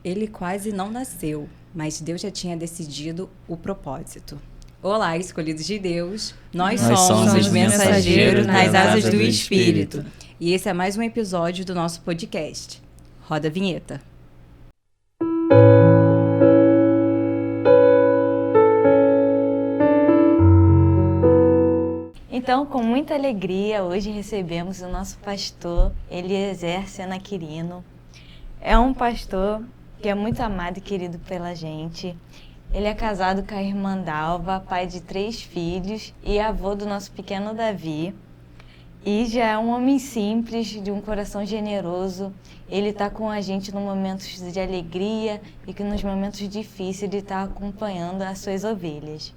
Ele quase não nasceu, mas Deus já tinha decidido o propósito. Olá, escolhidos de Deus, nós somos os mensageiros nas asas do Espírito. E esse é mais um episódio do nosso podcast. Roda a vinheta. Então, com muita alegria, hoje recebemos o nosso pastor Eliezer Sena Quirino. É um pastor que é muito amado e querido pela gente. Ele é casado com a irmã Dalva, pai de 3 filhos e avô do nosso pequeno Davi. E já é um homem simples, de um coração generoso. Ele está com a gente nos momentos de alegria e que nos momentos difíceis ele está acompanhando as suas ovelhas.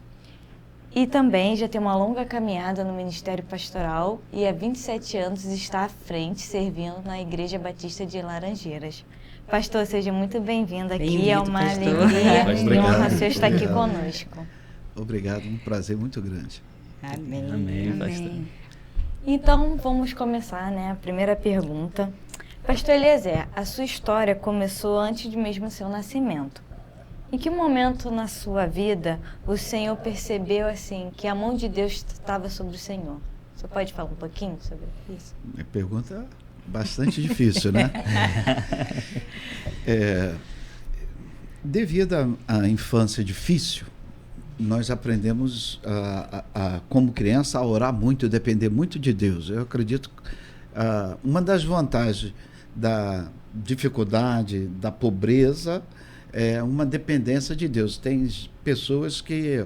E também já tem uma longa caminhada no Ministério Pastoral e há 27 anos está à frente servindo na Igreja Batista de Laranjeiras. Pastor, seja muito bem-vindo aqui. Bem-vindo, é uma pastor. alegria e honra você estar aqui Obrigado. conosco. Obrigado, um prazer muito grande. Amém. Amém, pastor. Então, vamos começar, né? A primeira pergunta. Pastor Eliezer, a sua história começou antes de mesmo seu nascimento. Em que momento na sua vida o Senhor percebeu assim que a mão de Deus estava sobre o Senhor? Você pode falar um pouquinho sobre isso? É pergunta bastante difícil, né? Devido à infância difícil, nós aprendemos, como criança, a orar muito, a depender muito de Deus. Eu acredito que uma das vantagens da dificuldade, da pobreza, é uma dependência de Deus. Tem pessoas que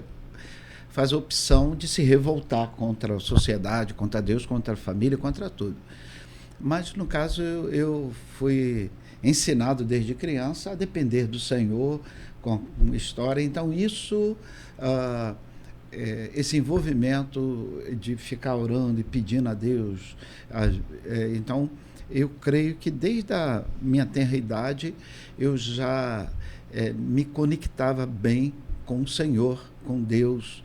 fazem a opção de se revoltar contra a sociedade, contra Deus, contra a família, contra tudo. Mas, no caso, eu fui ensinado desde criança a depender do Senhor, com uma história. Então, isso, esse envolvimento de ficar orando e pedindo a Deus, então, eu creio que desde a minha tenra idade, eu já me conectava bem com o Senhor, com Deus.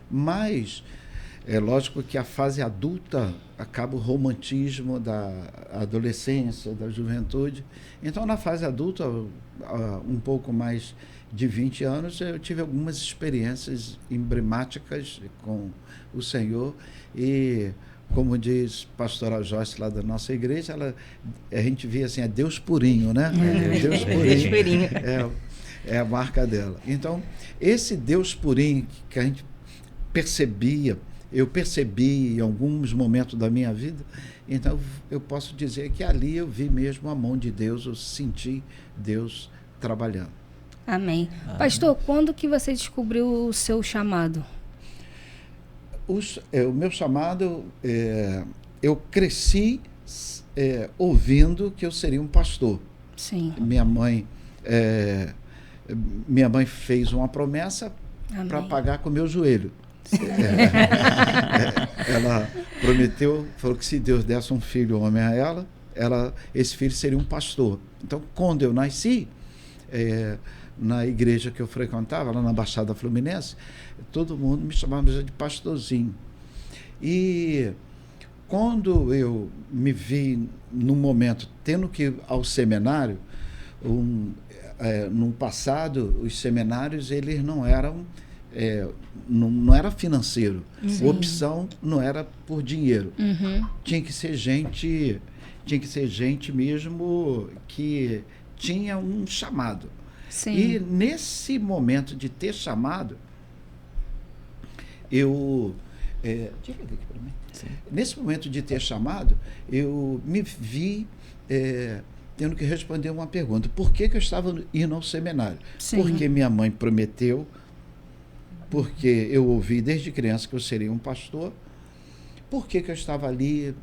Mas é lógico que a fase adulta acaba o romantismo da adolescência, da juventude. Então, na fase adulta, um pouco mais de 20 anos, eu tive algumas experiências emblemáticas com o Senhor. E, como diz a pastora Joyce lá da nossa igreja, a gente via assim, é Deus purinho, né? Deus purinho. É a marca dela. Então, esse Deus purinho que a gente percebia, eu percebi em alguns momentos da minha vida, então eu posso dizer que ali eu vi mesmo a mão de Deus, eu senti Deus trabalhando. Amém. Pastor, quando que você descobriu o seu chamado? O meu chamado, eu cresci ouvindo que eu seria um pastor. Sim. Minha mãe fez uma promessa para pagar com o meu joelho. Ela prometeu, falou que se Deus desse um filho homem a ela, esse filho seria um pastor. Então, quando eu nasci, na igreja que eu frequentava, lá na Baixada Fluminense, todo mundo me chamava de pastorzinho. E quando eu me vi, num momento, tendo que ir ao seminário, no passado, os seminários, eles não eram... não era financeiro. Sim. A opção não era por dinheiro. Uhum. Tinha que ser gente mesmo que tinha um chamado. Sim. E nesse momento de ter chamado, diga aqui para mim. Sim. Nesse momento de ter chamado, eu me vi tendo que responder uma pergunta. Por que eu estava indo ao seminário? Sim. Porque minha mãe prometeu, porque eu ouvi desde criança que eu seria um pastor. Por que eu estava ali?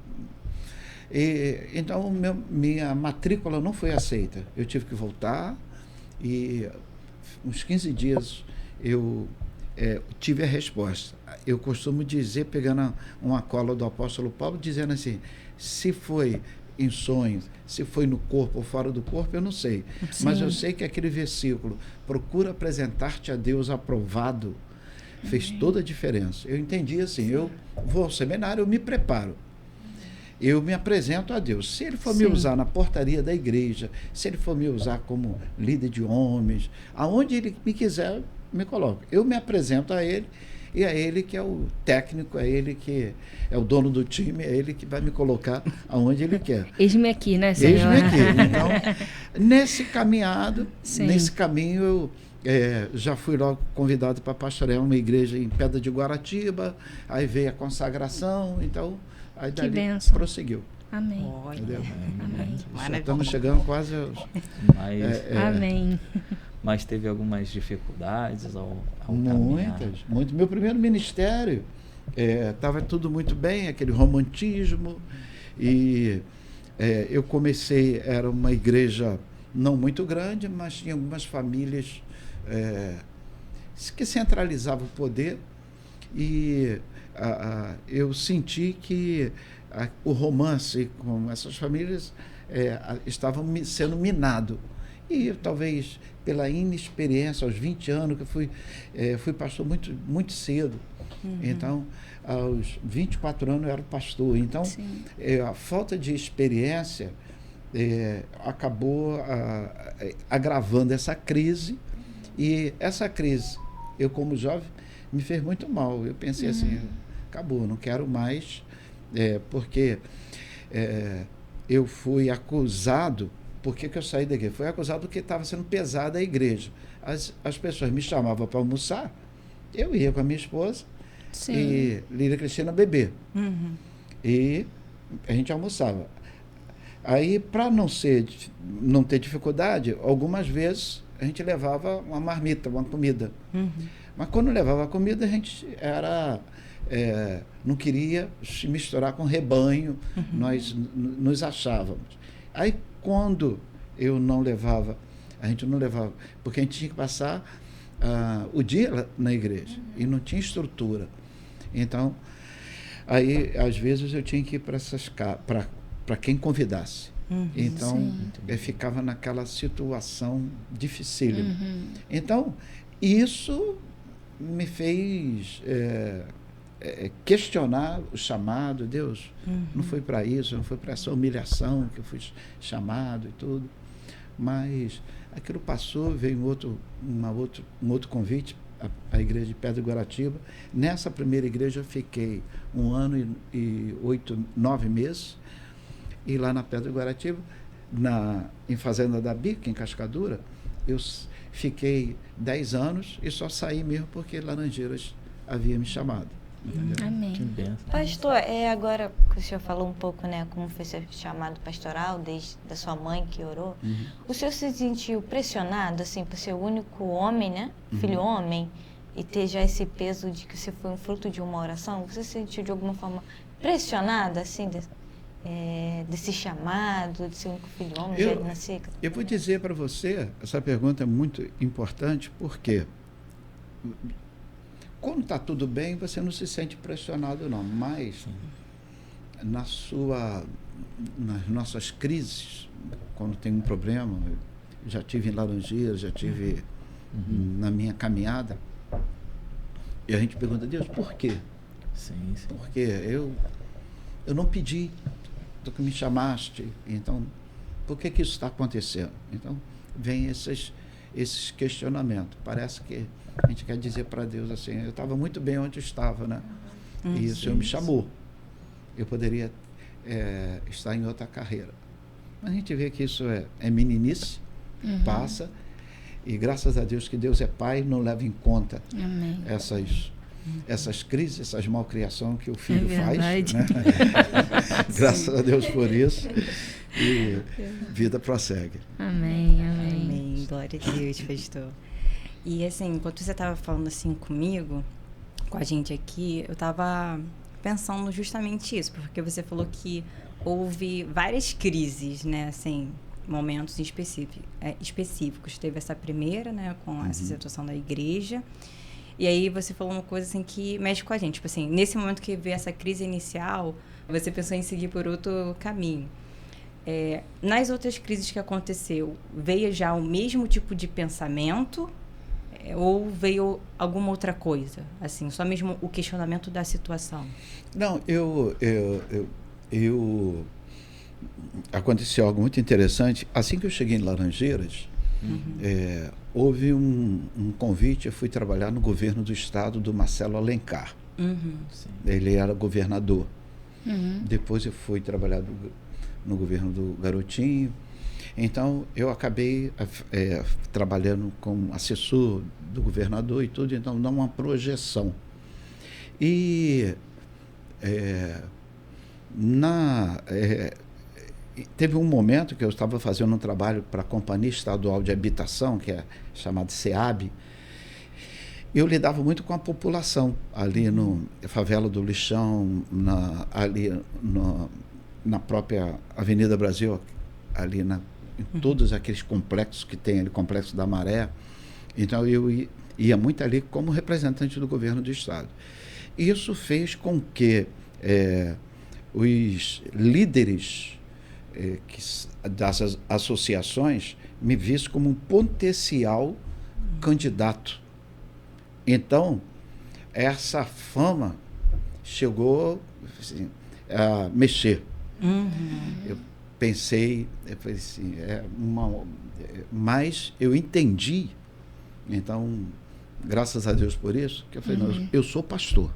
Então, minha matrícula não foi aceita. Eu tive que voltar e uns 15 dias eu tive a resposta. Eu costumo dizer, pegando uma cola do apóstolo Paulo, dizendo assim, se foi em sonhos, se foi no corpo ou fora do corpo, eu não sei. Sim. Mas eu sei que aquele versículo, procura apresentar-te a Deus aprovado, fez toda a diferença. Eu entendi assim, eu vou ao seminário, eu me preparo. eu me apresento a Deus. Se ele for me usar na portaria da igreja, se ele for me usar como líder de homens, aonde ele me quiser, me coloca. Eu me apresento a ele, e é ele que é o técnico, é ele que é o dono do time, é ele que vai me colocar aonde ele quer. Eis-me aqui, né, Senhor? Eis-me aqui. Então, nesse caminho, eu já fui logo convidado para pastorear uma igreja em Pedra de Guaratiba, aí veio a consagração, então, aí dali prosseguiu. Amém. Entendeu? Amém. Estamos chegando quase aos... Amém. Mas teve algumas dificuldades ao caminhar? Muitas. Meu primeiro ministério estava tudo muito bem, aquele romantismo, e eu comecei, era uma igreja não muito grande, mas tinha algumas famílias que centralizavam o poder, e eu senti que o romance com essas famílias estavam sendo minado. E talvez pela inexperiência, aos 20 anos, que eu fui pastor muito, muito cedo. Então, aos 24 anos eu era pastor. Então, a falta de experiência acabou agravando essa crise. E essa crise, eu como jovem, me fez muito mal. Eu pensei assim, acabou, não quero mais, porque eu fui acusado. Por que eu saí daqui? Fui acusado porque estava sendo pesada a igreja. As pessoas me chamavam para almoçar, eu ia com a minha esposa e Lília Cristina beber. E a gente almoçava. Aí, para não ter dificuldade, algumas vezes a gente levava uma marmita, uma comida. Mas quando levava a comida, a gente não queria se misturar com o rebanho, nós nos achávamos. Aí, quando eu não levava, a gente não levava, porque a gente tinha que passar o dia na igreja e não tinha estrutura. Então, aí, às vezes, eu tinha que ir para quem convidasse. Então, eu ficava naquela situação dificílima. Então, isso me fez questionar o chamado. Deus, não foi para isso, não foi para essa humilhação que eu fui chamado e tudo. Mas aquilo passou, veio um outro convite, a igreja de Pedra de Guaratiba. Nessa primeira igreja eu fiquei 1 ano e 8, 9 meses. E lá na Pedra de Guaratiba, em Fazenda da Bica, em Cascadura, eu fiquei 10 anos e só saí mesmo porque Laranjeiras havia me chamado. Amém. Que bênção. Pastor, agora que o senhor falou um pouco, né, como foi seu chamado pastoral, desde da sua mãe que orou, o senhor se sentiu pressionado, assim, por ser o único homem, né, filho homem, e ter já esse peso de que você foi um fruto de uma oração? Você se sentiu de alguma forma pressionado, assim, desse chamado, de ser o único filho homem, de nascer? Eu vou dizer para você, essa pergunta é muito importante, porque quando está tudo bem, você não se sente pressionado, não. Mas nas nossas crises, quando tem um problema, eu já tive em Laranjeiras, já tive na minha caminhada, e a gente pergunta, Deus, por quê? Porque eu não pedi, tu que me chamaste, então, por que isso está acontecendo? Então, vem esses questionamentos. Parece que a gente quer dizer para Deus assim, eu estava muito bem onde eu estava, né? E o Senhor me chamou. Eu poderia estar em outra carreira. Mas a gente vê que isso é meninice, passa, e graças a Deus que Deus é Pai, não leva em conta essas crises, essas malcriações que o filho faz. Né? Graças a Deus por isso. E vida prossegue. Amém. Glória a Deus, pastor. E assim, enquanto você estava falando assim comigo, com a gente aqui, eu estava pensando justamente isso, porque você falou que houve várias crises, né, assim, momentos específicos. Teve essa primeira, né, com essa situação da igreja, e aí você falou uma coisa assim que mexe com a gente, tipo assim, nesse momento que veio essa crise inicial, você pensou em seguir por outro caminho. Nas outras crises que aconteceu, veio já o mesmo tipo de pensamento ou veio alguma outra coisa? Assim, só mesmo o questionamento da situação? Não, aconteceu algo muito interessante. Assim que eu cheguei em Laranjeiras, houve um convite. Eu fui trabalhar no governo do estado do Marcelo Alencar. Ele era governador. Depois eu fui trabalhar no governo do Garotinho. Então eu acabei trabalhando como assessor do governador e tudo, então dá uma projeção. E teve um momento que eu estava fazendo um trabalho para a Companhia Estadual de Habitação, que é chamada SEAB. Eu lidava muito com a população ali no Favela do Lixão, na própria Avenida Brasil, ali em todos aqueles complexos que tem ali, Complexo da Maré. Então eu ia muito ali como representante do governo do estado. Isso fez com que os líderes das associações me vissem como um potencial candidato. Então, essa fama chegou assim, a mexer. Eu pensei, falei assim, mas eu entendi. Então, graças a Deus por isso, que eu falei, não, eu sou pastor.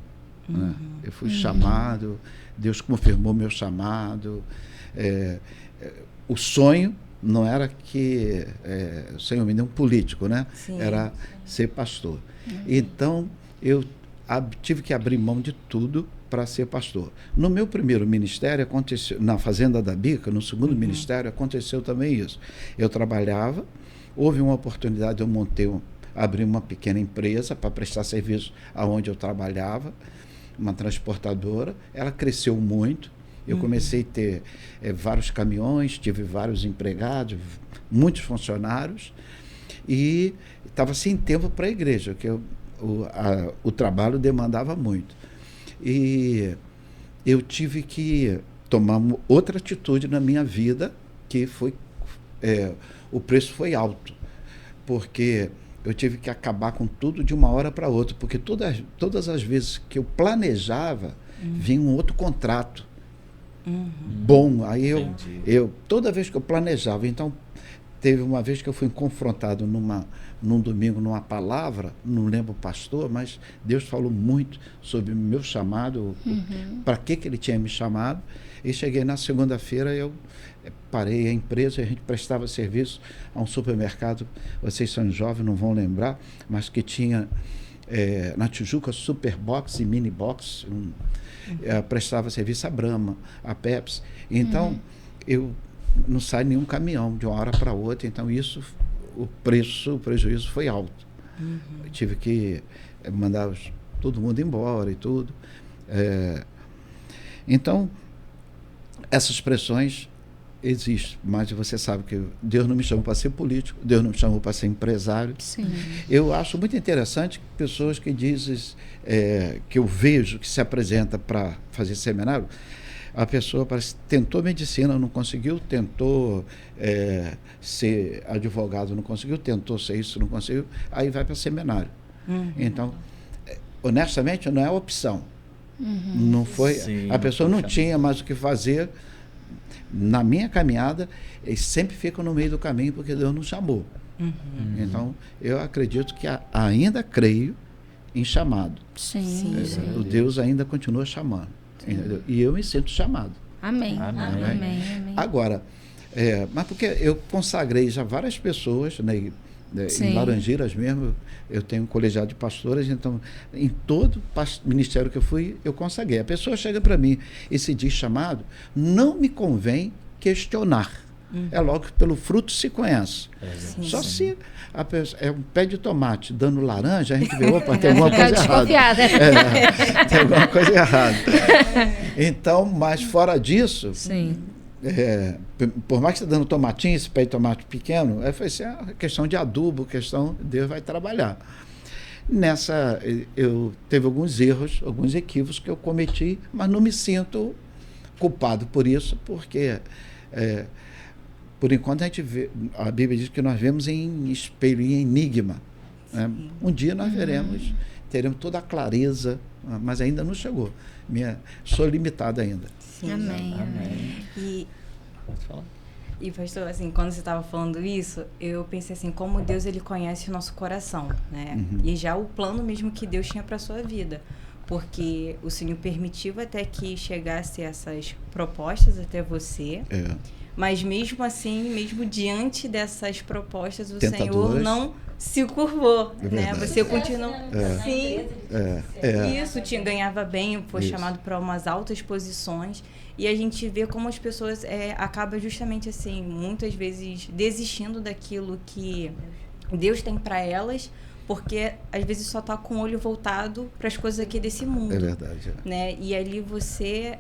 Né? Eu fui chamado, Deus confirmou meu chamado. O sonho não era que o Senhor me deu um político, né? Era ser pastor. Então, eu tive que abrir mão de tudo para ser pastor. No meu primeiro ministério, aconteceu, na Fazenda da Bica, no segundo ministério, aconteceu também isso. Eu trabalhava, houve uma oportunidade, eu abri uma pequena empresa para prestar serviço aonde eu trabalhava, uma transportadora. Ela cresceu muito. Eu comecei a ter vários caminhões, tive vários empregados, muitos funcionários, e estava sem tempo para a igreja, porque o trabalho demandava muito. E eu tive que tomar outra atitude na minha vida, que foi o preço foi alto, porque eu tive que acabar com tudo de uma hora para outra, porque todas as vezes que eu planejava, vinha um outro contrato bom. Aí eu toda vez que eu planejava, então teve uma vez que eu fui confrontado num domingo, numa palavra, não lembro o pastor, mas Deus falou muito sobre o meu chamado, para que ele tinha me chamado. E cheguei na segunda-feira, eu parei a empresa, a gente prestava serviço a um supermercado, vocês são jovens, não vão lembrar, mas que tinha na Tijuca Superbox e Minibox, prestava serviço à Brahma, à Pepsi. Então, eu não saí nenhum caminhão de uma hora para outra, então o prejuízo foi alto. Eu tive que mandar todo mundo embora e tudo. Então, essas pressões existem, mas você sabe que Deus não me chamou para ser político, Deus não me chamou para ser empresário. Sim. Eu acho muito interessante pessoas que dizem, que eu vejo que se apresenta para fazer seminário, a pessoa parece tentou medicina, não conseguiu, tentou ser advogado, não conseguiu, tentou ser isso, não conseguiu, aí vai para seminário. Então, honestamente, não é opção. Não foi, a pessoa não tinha mais o que fazer. Na minha caminhada, eles sempre ficam no meio do caminho porque Deus nos chamou. Então, eu acredito que ainda creio em chamado. Sim. O Deus ainda continua chamando. Entendeu? E eu me sinto chamado. Amém. Agora, mas porque eu consagrei já várias pessoas, né, em Laranjeiras mesmo, eu tenho um colegiado de pastoras, então em todo ministério que eu fui, eu consagrei. A pessoa chega para mim e se diz chamado, não me convém questionar. É logo que pelo fruto se conhece. Só se a pessoa, é um pé de tomate dando laranja, a gente vê, opa, tem alguma coisa errada. Tem alguma coisa errada. Então, mas fora disso, por mais que você dando tomatinho, esse pé de tomate pequeno, foi assim, questão de adubo, Deus vai trabalhar. Eu teve alguns erros, alguns equívocos que eu cometi, mas não me sinto culpado por isso, porque por enquanto a Bíblia diz que nós vemos em espelho, em enigma. Né? Um dia nós veremos teremos toda a clareza, mas ainda não chegou. Sou limitado ainda. Sim. Amém. E, Pode falar. e pastor, assim, quando você estava falando isso, eu pensei assim, como Deus ele conhece o nosso coração, né? E já o plano mesmo que Deus tinha para sua vida. Porque o Senhor permitiu até que chegasse essas propostas até você. Mas mesmo assim, mesmo diante dessas propostas, o Senhor não se curvou, né? Você continua... Sim. Isso, ganhava bem, foi chamado para umas altas posições. E a gente vê como as pessoas acabam justamente assim, muitas vezes desistindo daquilo que Deus tem para elas, porque às vezes só está com o olho voltado para as coisas aqui desse mundo. É verdade. Né? E ali você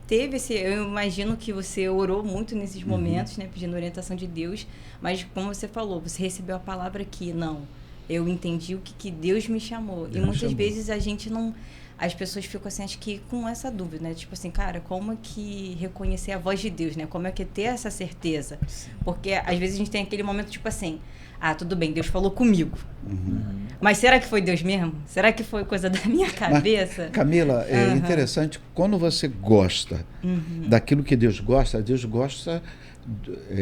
teve esse... Eu imagino que você orou muito nesses momentos, né? Pedindo orientação de Deus, mas como você falou, você recebeu a palavra que não, eu entendi o que Deus me chamou. E muitas vezes a gente não... As pessoas ficam assim, acho que com essa dúvida, né? Tipo assim, cara, como é que reconhecer a voz de Deus, né? Como é que ter essa certeza? Porque às vezes a gente tem aquele momento, tipo assim, tudo bem, Deus falou comigo. Mas será que foi Deus mesmo? Será que foi coisa da minha cabeça? Mas, Camila, é interessante, quando você gosta daquilo que Deus gosta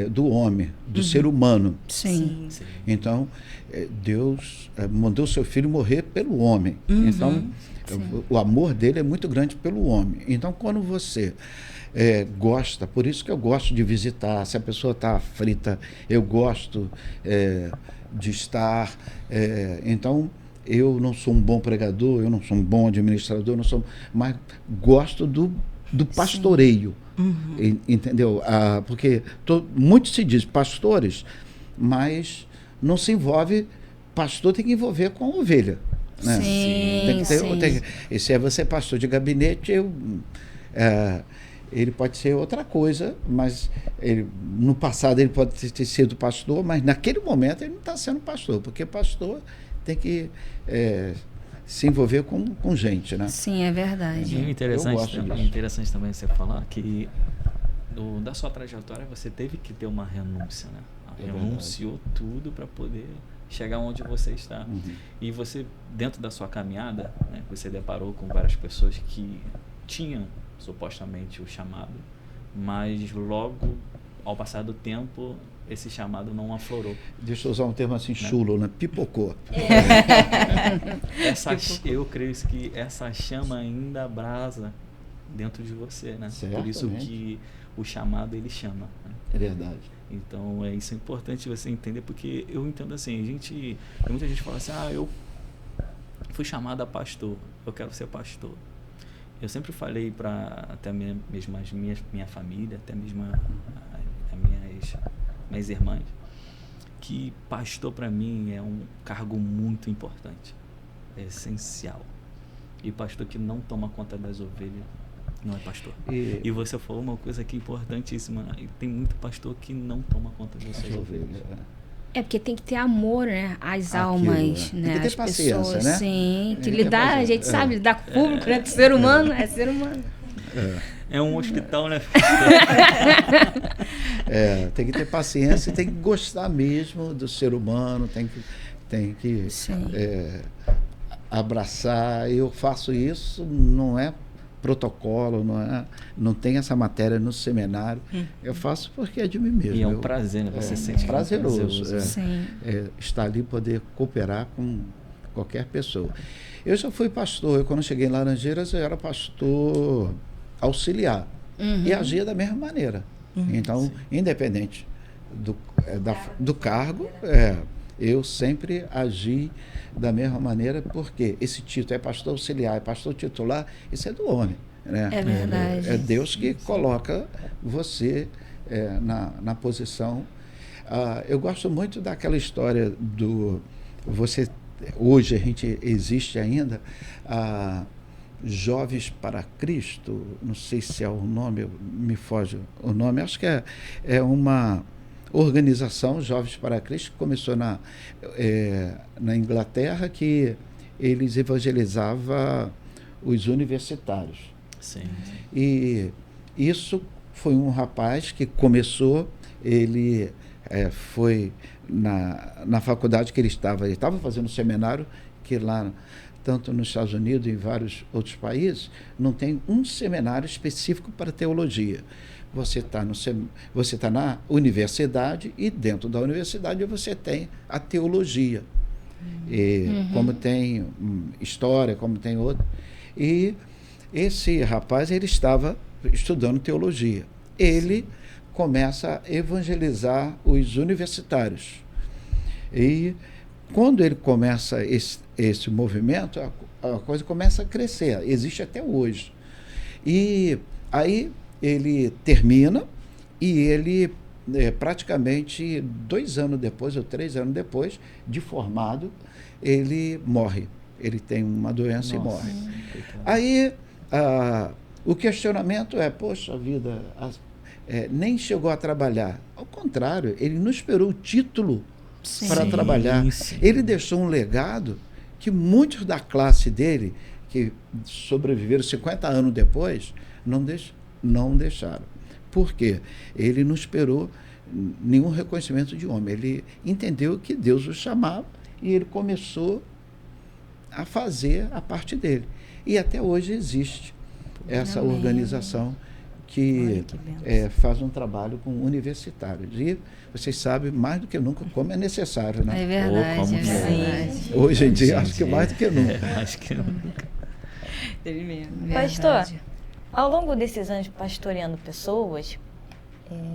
do homem, do ser humano. Sim. Então, Deus mandou seu filho morrer pelo homem. Então, o amor dele é muito grande pelo homem. Então, quando você gosta, por isso que eu gosto de visitar, se a pessoa está aflita, eu gosto de estar. Então, eu não sou um bom pregador, eu não sou um bom administrador, mas gosto do pastoreio. Entendeu? Porque muito se diz pastores, mas não se envolve. Pastor tem que envolver com a ovelha. Né? E se você é pastor de gabinete, ele pode ser outra coisa, mas no passado ele pode ter sido pastor, mas naquele momento ele não está sendo pastor, porque pastor tem que se envolver com gente, né? Sim, é verdade. E interessante também você falar que da sua trajetória você teve que ter uma renúncia, né? Renunciou tudo para poder chegar onde você está. E você, dentro da sua caminhada, né, você deparou com várias pessoas que tinham supostamente o chamado, mas logo, ao passar do tempo, esse chamado não aflorou. Deixa eu usar um termo assim chulo, né? Pipocou. Eu creio que essa chama ainda abrasa dentro de você, né? Certamente. Por isso que o chamado, ele chama. Né? É verdade. Então, isso é importante você entender, porque eu entendo assim, muita gente fala assim, eu fui chamado a pastor, eu quero ser pastor. Eu sempre falei para até mesmo minha família, até mesmo minhas irmãs, que pastor para mim é um cargo muito importante, é essencial. E pastor que não toma conta das ovelhas não é pastor. E você falou uma coisa aqui importantíssima, tem muito pastor que não toma conta das suas ovelhas. Porque tem que ter amor, né? As almas, né? Tem que ter as paciência, pessoas, né? Sim, que lidar, a gente sabe, lidar com o público, né? Ser humano, é ser humano. É um hospital, né? Tem que ter paciência e tem que gostar mesmo do ser humano, tem que abraçar. Eu faço isso, não é protocolo, não tem essa matéria no seminário. Eu faço porque é de mim mesmo. E é um prazer, né? Você sente prazeroso. Sim. Estar ali, poder cooperar com qualquer pessoa. Eu já fui pastor, quando cheguei em Laranjeiras, eu era pastor auxiliar e agia da mesma maneira. Então, independente do cargo, eu sempre agi da mesma maneira, porque esse título é pastor auxiliar, é pastor titular, isso é do homem. Né? É verdade. É Deus que coloca você na posição. Eu gosto muito daquela história hoje a gente existe ainda, Jovens para Cristo, não sei se é o nome, me foge o nome, acho que é uma organização, Jovens para Cristo, que começou na Inglaterra, que eles evangelizavam os universitários. Sim. E isso foi um rapaz que começou, ele foi na faculdade que ele estava fazendo um seminário, que lá tanto nos Estados Unidos e em vários outros países, não tem um seminário específico para teologia. Você está na universidade e dentro da universidade você tem a teologia. Como tem história, como tem outro. E esse rapaz, ele estava estudando teologia. Ele começa a evangelizar os universitários. E quando ele começa esse movimento, a coisa começa a crescer. Existe até hoje. E aí ele termina e ele, praticamente 2 anos depois, ou 3 anos depois, de formado, ele morre. Ele tem uma doença e morre. Aí o questionamento é, poxa vida, nem chegou a trabalhar. Ao contrário, ele não esperou o título para trabalhar. Sim. Ele deixou um legado que muitos da classe dele, que sobreviveram 50 anos depois, não deixaram. Por quê? Ele não esperou nenhum reconhecimento de homem. Ele entendeu que Deus o chamava e ele começou a fazer a parte dele. E até hoje existe essa organização que faz um trabalho com universitários. E vocês sabem mais do que nunca como é necessário, né? É verdade, é verdade. Hoje em dia, acho que mais do que nunca. Acho que nunca. Ele mesmo. Pastor, ao longo desses anos pastoreando pessoas,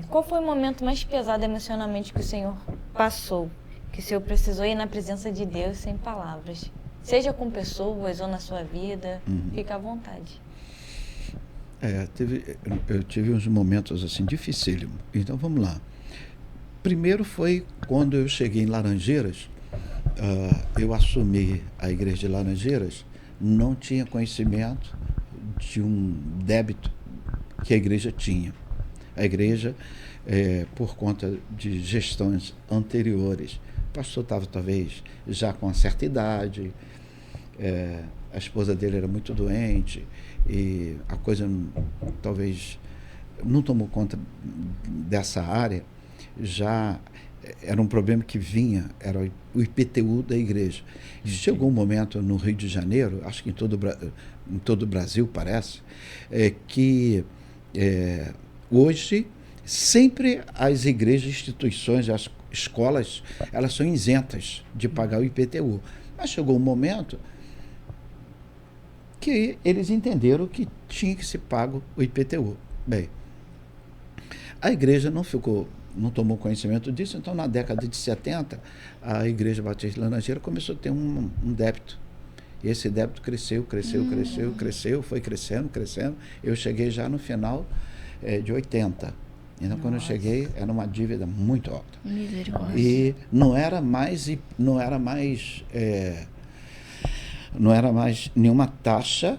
qual foi o momento mais pesado emocionalmente que o Senhor passou? Que o Senhor precisou ir na presença de Deus sem palavras? Seja com pessoas ou na sua vida, fica à vontade. Eu tive uns momentos assim dificílimos. Então vamos lá. Primeiro foi quando eu cheguei em Laranjeiras, eu assumi a igreja de Laranjeiras, não tinha conhecimento de um débito que a igreja tinha. A igreja, por conta de gestões anteriores, o pastor estava talvez já com uma certa idade, a esposa dele era muito doente e a coisa talvez não tomou conta dessa área. Já era um problema que vinha, era o IPTU da igreja. E chegou um momento no Rio de Janeiro, acho que em todo o Brasil parece, que hoje sempre as igrejas, instituições, as escolas, elas são isentas de pagar o IPTU. Mas chegou um momento que eles entenderam que tinha que ser pago o IPTU. Bem, a igreja não tomou conhecimento disso, então na década de 70, a Igreja Batista de Laranjeira começou a ter um débito. E esse débito cresceu, foi crescendo. Eu cheguei já no final de 80. Então, quando eu cheguei, era uma dívida muito alta. Misericórdia. E não era mais nenhuma taxa,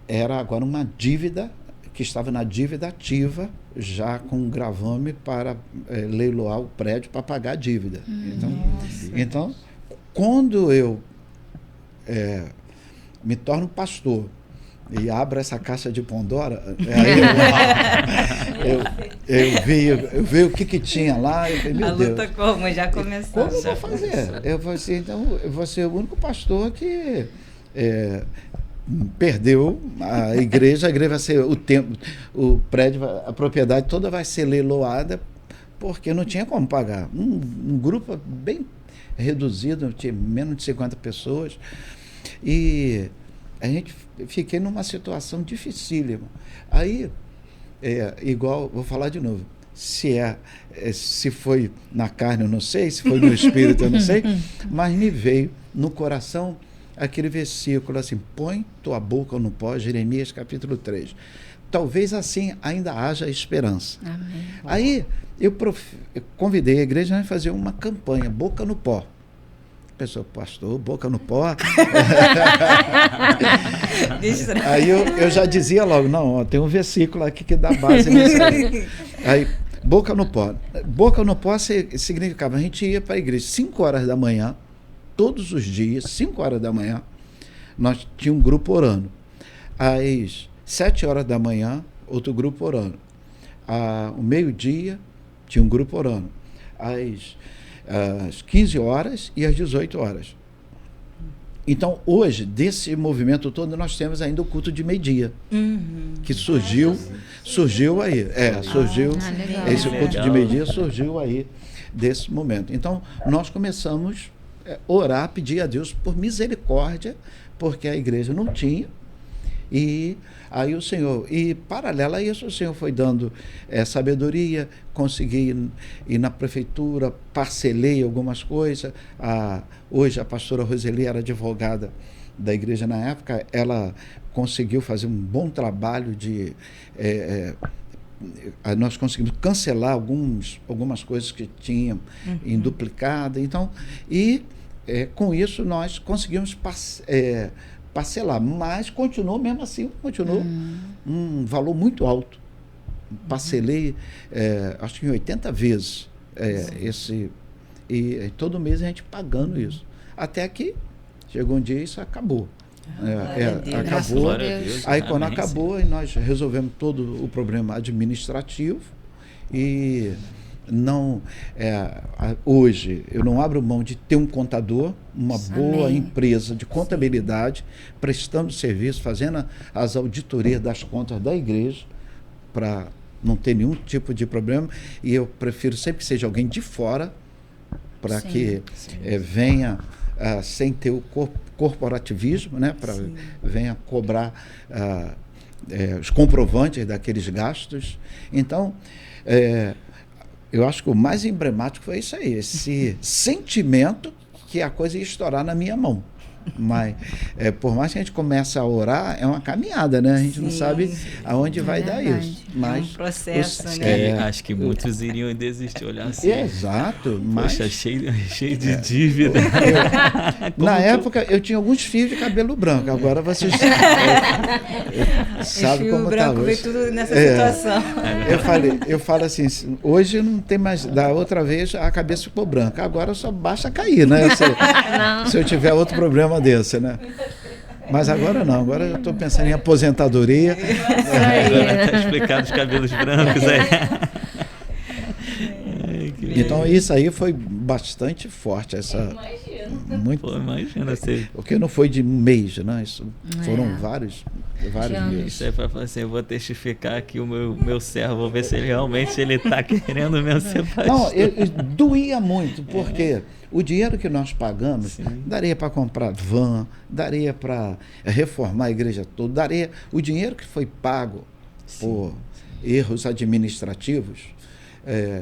era agora uma dívida que estava na dívida ativa, já com um gravame para leiloar o prédio para pagar a dívida. Então, quando eu me torno pastor e abro essa caixa de Pandora, eu vi o que tinha lá, eu falei, meu Deus. A luta como? Já começou. Como eu vou fazer? Eu vou ser, então, eu vou ser o único pastor que perdeu a igreja vai ser o prédio, a propriedade toda vai ser leiloada, porque não tinha como pagar. Um grupo bem reduzido, tinha menos de 50 pessoas, e a gente fiquei numa situação dificílima. Aí, igual, vou falar de novo, se foi na carne eu não sei, se foi no espírito eu não sei, mas me veio no coração aquele versículo assim, põe tua boca no pó, Jeremias capítulo 3. Talvez assim ainda haja esperança. Amém. Aí eu convidei a igreja a fazer uma campanha, boca no pó. A pessoa, pastor, boca no pó. Aí eu já dizia logo, não, tem um versículo aqui que dá base nisso aí. Aí, boca no pó. Boca no pó significava, a gente ia para a igreja 5 horas da manhã, todos os dias, 5 horas da manhã, nós tínhamos um grupo orando. Às 7 horas da manhã, outro grupo orando. Ao meio-dia, tinha um grupo orando. Às 15 horas e às 18 horas. Então, hoje, desse movimento todo, nós temos ainda o culto de meio-dia, que surgiu aí. Legal. Esse culto de meio-dia surgiu aí desse momento. Então, nós começamos a orar, pedir a Deus por misericórdia, porque a igreja não tinha. E aí o Senhor, e paralelo a isso, o Senhor foi dando sabedoria, consegui ir na prefeitura, parcelei algumas coisas. Hoje a pastora Roseli era advogada da igreja na época, ela conseguiu fazer um bom trabalho de... nós conseguimos cancelar algumas coisas que tinham em duplicada. Então, com isso nós conseguimos parcelar, mas continuou mesmo assim, um valor muito alto. Parcelei, acho que em 80 vezes e todo mês a gente pagando isso. Até que chegou um dia e isso acabou. Acabou. Aí quando acabou, nós resolvemos todo o problema administrativo e não hoje eu não abro mão de ter um contador, uma boa empresa de contabilidade, prestando serviço, fazendo as auditorias das contas da igreja, para não ter nenhum tipo de problema. E eu prefiro sempre que seja alguém de fora, para que venha sem ter o corporativismo, né, para venha cobrar os comprovantes daqueles gastos. Então, eu acho que o mais emblemático foi isso aí, esse sentimento que a coisa ia estourar na minha mão. Mas, por mais que a gente comece a orar, é uma caminhada, né? A gente não sabe aonde vai dar isso. Mas é um processo, né? Acho que muitos iriam desistir, olhar assim. Exato. Poxa, cheio de dívida. Na época, eu tinha alguns fios de cabelo branco. Agora vocês sabem como está hoje. Veio tudo nessa situação. Eu falo assim, hoje não tem mais... Da outra vez, a cabeça ficou branca. Agora só basta cair, né? Se eu tiver outro problema desse, né? Mas agora não, agora eu estou pensando em aposentadoria. Agora está explicado os cabelos brancos aí. Então isso aí foi bastante forte, Pô, imagina você. Porque não foi de um mês, né? Isso foram vários meses. Isso é para falar assim, eu vou testificar aqui o meu servo, vou ver se ele realmente está querendo mesmo ser pastor. Não, doía muito, porque o dinheiro que nós pagamos daria para comprar van, daria para reformar a igreja toda, daria o dinheiro que foi pago por erros administrativos.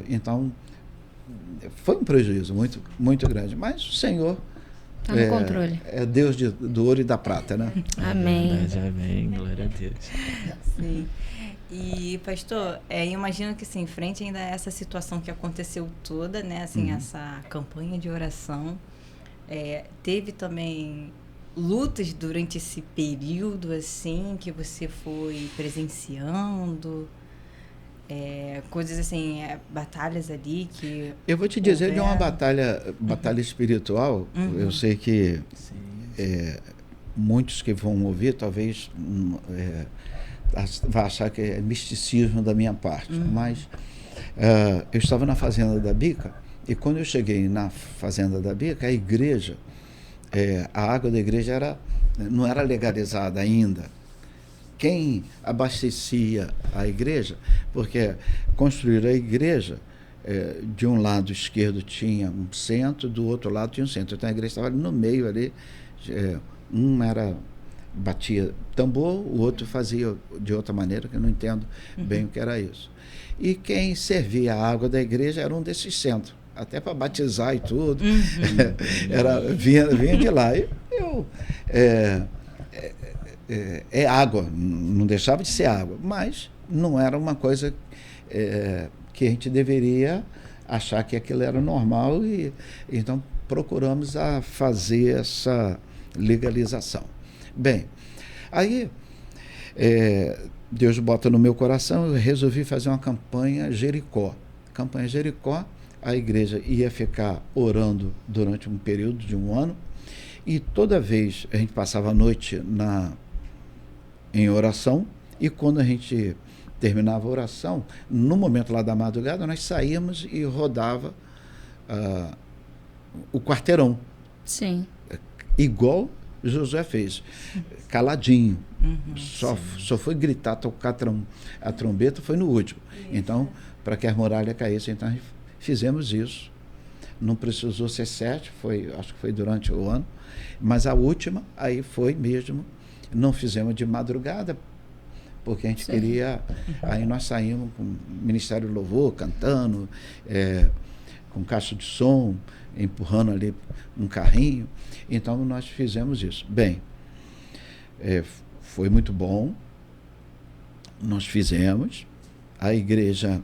Então, foi um prejuízo muito, muito grande. Mas o Senhor está no controle. É Deus do ouro e da prata, né? Amém. Amém, glória a Deus. Sim. E, pastor, imagino que, assim, em frente ainda a essa situação que aconteceu toda, né, assim, essa campanha de oração, teve também lutas durante esse período, assim, que você foi presenciando, coisas assim, batalhas ali que... Eu vou te dizer de uma batalha espiritual. Eu sei que muitos que vão ouvir, talvez... vai achar que é misticismo da minha parte, mas eu estava na Fazenda da Bica, e quando eu cheguei na Fazenda da Bica, a igreja, a água da igreja não era legalizada ainda. Quem abastecia a igreja, porque construíram a igreja, de um lado esquerdo tinha um centro, do outro lado tinha um centro, então a igreja estava ali no meio, ali, batia tambor, o outro fazia de outra maneira, que eu não entendo bem o que era isso. E quem servia a água da igreja era um desses centros, até para batizar e tudo, vinha de lá. Água, não deixava de ser água, mas não era uma coisa que a gente deveria achar que aquilo era normal, e então procuramos fazer essa legalização. Bem, aí Deus bota no meu coração, eu resolvi fazer uma campanha Jericó. Campanha Jericó, a igreja ia ficar orando durante um período de um ano, e toda vez a gente passava a noite em oração, e quando a gente terminava a oração, no momento lá da madrugada, nós saíamos e rodava o quarteirão. Sim. Igual Josué fez, caladinho. Só foi gritar, tocar a trombeta, foi no último. Então, para que as muralhas caíssem, então fizemos isso. Não precisou ser 7, acho que foi durante o ano, mas a última, aí foi mesmo, não fizemos de madrugada, porque a gente queria, aí nós saímos com o Ministério do Louvor, cantando, com caixa de som, empurrando ali um carrinho. Então nós fizemos isso. Bem, foi muito bom, nós fizemos, a igreja,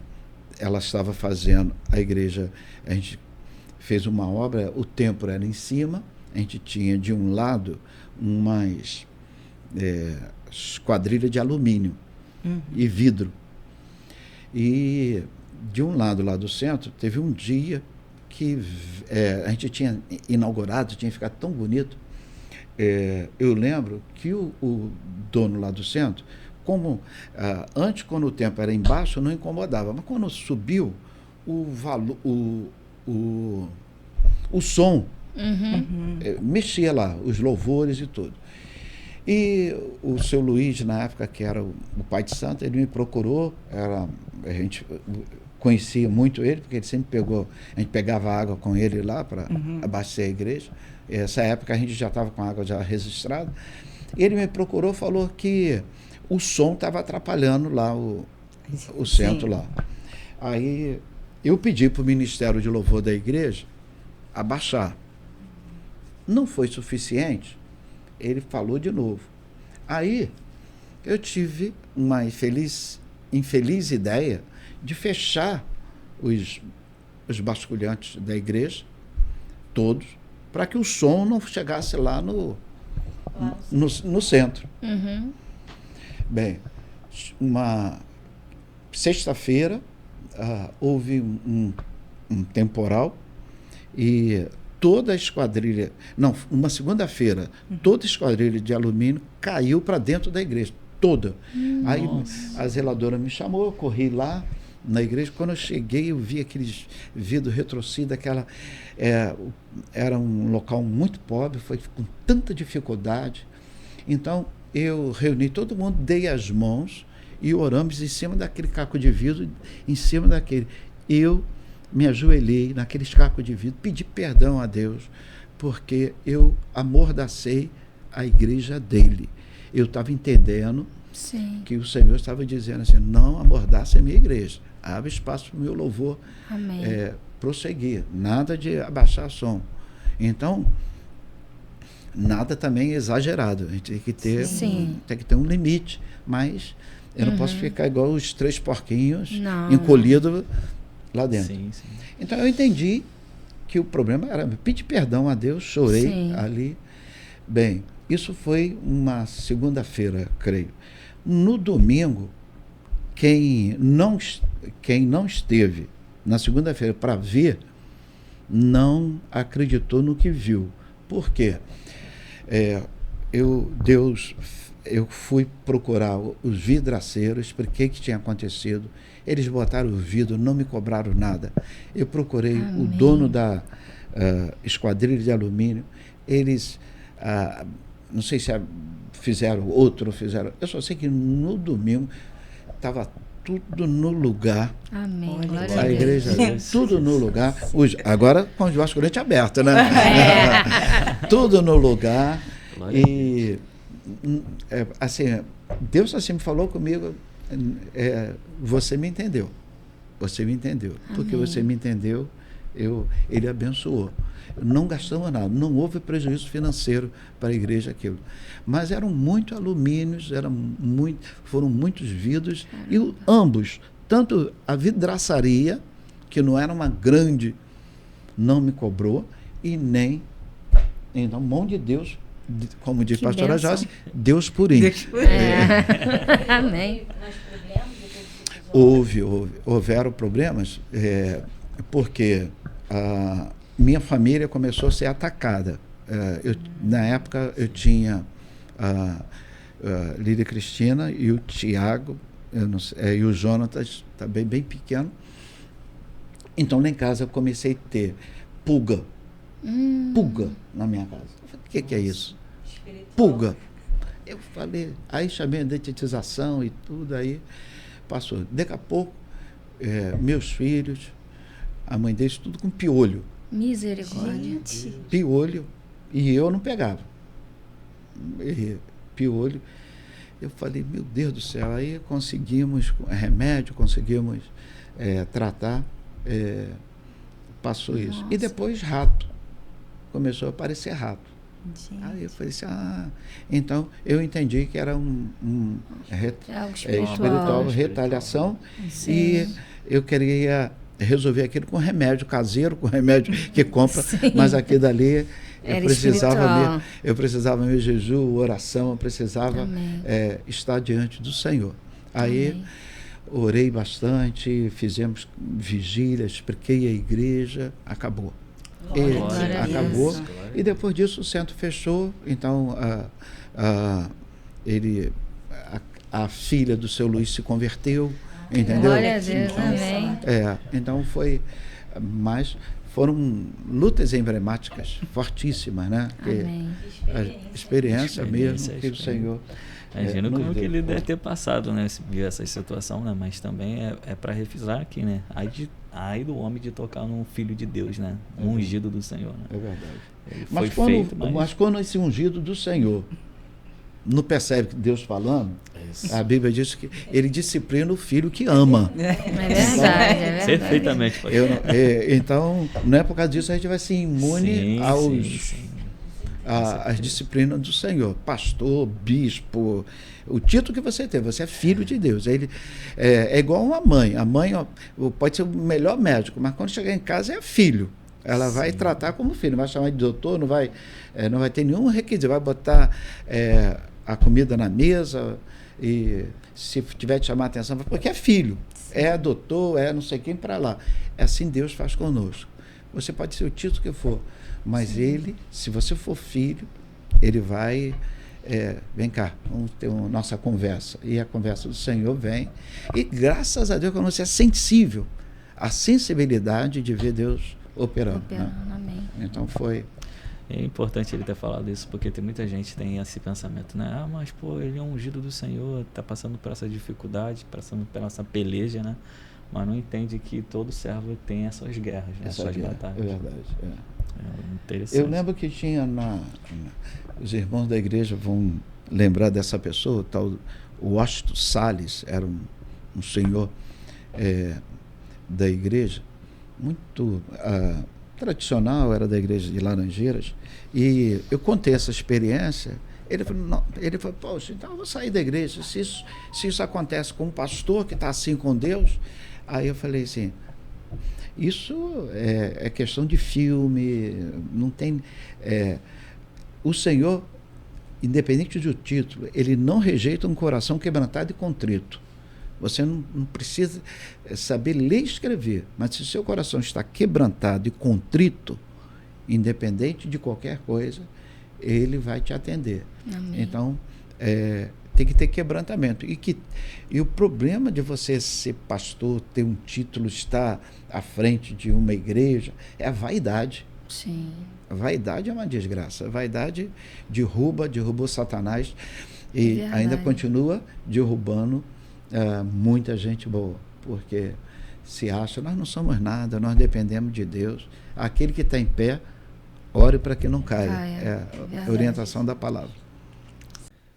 ela estava fazendo, a gente fez uma obra, o templo era em cima, a gente tinha de um lado umas esquadrilha de alumínio e vidro. E de um lado lá do centro, teve um dia que a gente tinha inaugurado, tinha ficado tão bonito. Eu lembro que o dono lá do centro, como antes, quando o tempo era embaixo, não incomodava, mas quando subiu, o som mexia lá, os louvores e tudo. E o seu Luiz, na época, que era o pai de santo, ele me procurou, a gente conhecia muito ele, porque ele sempre a gente pegava água com ele lá para abastecer a igreja. Essa época a gente já estava com a água já registrada. Ele me procurou, falou que o som estava atrapalhando lá o centro lá. Aí eu pedi para o Ministério de Louvor da igreja abaixar. Não foi suficiente, ele falou de novo. Aí eu tive uma infeliz ideia de fechar os basculhantes da igreja, todos, para que o som não chegasse lá no centro. Bem, uma sexta-feira houve um temporal e toda a esquadrilha, uma segunda-feira, toda a esquadrilha de alumínio caiu para dentro da igreja, toda. Aí a zeladora me chamou, eu corri lá na igreja. Quando eu cheguei, eu vi aqueles vidros retorcidos, era um local muito pobre, foi com tanta dificuldade. Então, eu reuni todo mundo, dei as mãos e oramos em cima daquele caco de vidro, em cima daquele. Eu me ajoelhei naqueles cacos de vidro, pedi perdão a Deus, porque eu amordacei a igreja dele. Eu estava entendendo que o Senhor estava dizendo assim, não amordace a minha igreja, abre espaço para o meu louvor prosseguir, nada de abaixar som. Então, nada também exagerado, a gente tem que ter um limite, mas eu não posso ficar igual os 3 porquinhos encolhidos lá dentro. Então eu entendi que o problema era, pedi perdão a Deus, chorei ali. Bem, isso foi uma segunda-feira, creio. No domingo, quem não esteve na segunda-feira para ver, não acreditou no que viu. Por quê? Eu fui procurar os vidraceiros, expliquei o que tinha acontecido. Eles botaram o vidro, não me cobraram nada. Eu procurei o dono da esquadrilha de alumínio. Eles, não sei se fizeram outro, fizeram. Eu só sei que no domingo estava tudo no lugar. Amém. A igreja, tudo no lugar. Agora com os vasculantes abertos, né? Tudo no lugar. E assim, Deus assim falou comigo, você me entendeu. Você me entendeu. Amém. Porque você me entendeu, ele abençoou. Não gastamos nada, não houve prejuízo financeiro para a igreja aquilo. Mas eram muitos alumínios, foram muitos vidros, e ambos, tanto a vidraçaria, que não era uma grande, não me cobrou, e nem, então, mão de Deus, como diz a pastora Joyce, Deus purinho. Amém. Houveram problemas, porque a minha família começou a ser atacada. Na época eu tinha a Lídia Cristina e o Tiago, e o Jonatas, também bem pequeno. Então lá em casa eu comecei a ter pulga na minha casa. Eu falei, o que é isso? pulga. Eu falei, aí chamei a detetização e tudo, aí passou. Daqui a pouco, meus filhos, a mãe deles, tudo com piolho. Misericórdia. Piolho, e eu não pegava. Piolho. Eu falei, meu Deus do céu, aí conseguimos remédio, conseguimos tratar, passou isso. E depois rato, começou a aparecer rato. Gente. Aí eu falei assim, então eu entendi que era espiritual, retaliação, Sim. e eu queria resolver aquilo com remédio caseiro, com remédio que compra, Sim. mas aqui dali eu Era precisava espiritual. mesmo, jejum, oração, eu precisava estar diante do Senhor. Aí Amém. orei bastante, fizemos vigília, expliquei a igreja, acabou. Glória a Acabou. Deus. E depois disso o centro fechou, então a filha do seu Luiz se converteu, entendeu? Glória a Deus, amém. Então mas foram lutas emblemáticas, fortíssimas, né? Amém. A experiência mesmo que o Senhor... Imagino como que ele deve ter passado, né? Viu essa situação, né? Mas também é para refrisar aqui, né? Ai do homem de tocar num filho de Deus, né? Um ungido do Senhor, né? É verdade. Ele Mas quando esse ungido do Senhor não percebe que Deus falando, a Bíblia diz que ele disciplina o filho que ama. É verdade. Perfeitamente. Então, não é por causa disso a gente vai ser imune às disciplinas do Senhor. Pastor, bispo, o título que você tem, você é filho de Deus. Ele é igual uma mãe. A mãe pode ser o melhor médico, mas quando chegar em casa é filho. Ela vai tratar como filho, não vai chamar de doutor, não vai ter nenhum requisito, vai botar a comida na mesa e se tiver de chamar a atenção, porque é filho, é doutor, não sei quem para lá. É assim Deus faz conosco. Você pode ser o título que for, mas ele, se você for filho, ele vai, vem cá, vamos ter nossa conversa. E a conversa do Senhor vem, e graças a Deus quando você é sensível, a sensibilidade de ver Deus operando. Né? Amém. Então foi... É importante ele ter falado isso, porque tem muita gente que tem esse pensamento, né? Mas pô, ele é um ungido do Senhor, tá passando por essa dificuldade, passando por essa peleja, né? Mas não entende que todo servo tem essas guerras, né? Essas batalhas. É verdade. Interessante. Eu lembro que tinha os irmãos da igreja vão lembrar dessa pessoa, o tal Washington Salles, era um senhor da igreja, muito tradicional, era da igreja de Laranjeiras, e eu contei essa experiência. Ele falou, poxa, então eu vou sair da igreja, se isso acontece com um pastor que está assim com Deus. Aí eu falei assim, isso é questão de filme, não tem... o Senhor, independente do título, ele não rejeita um coração quebrantado e contrito. Você não precisa saber ler e escrever, mas se o seu coração está quebrantado e contrito, independente de qualquer coisa, ele vai te atender. Amém. Então, tem que ter quebrantamento. E o problema de você ser pastor, ter um título, estar à frente de uma igreja, é a vaidade. Sim. A vaidade é uma desgraça. A vaidade derrubou Satanás e ainda continua derrubando muita gente boa, porque se acha, nós não somos nada, nós dependemos de Deus. Aquele que está em pé, ore para que não caia. É a orientação da palavra.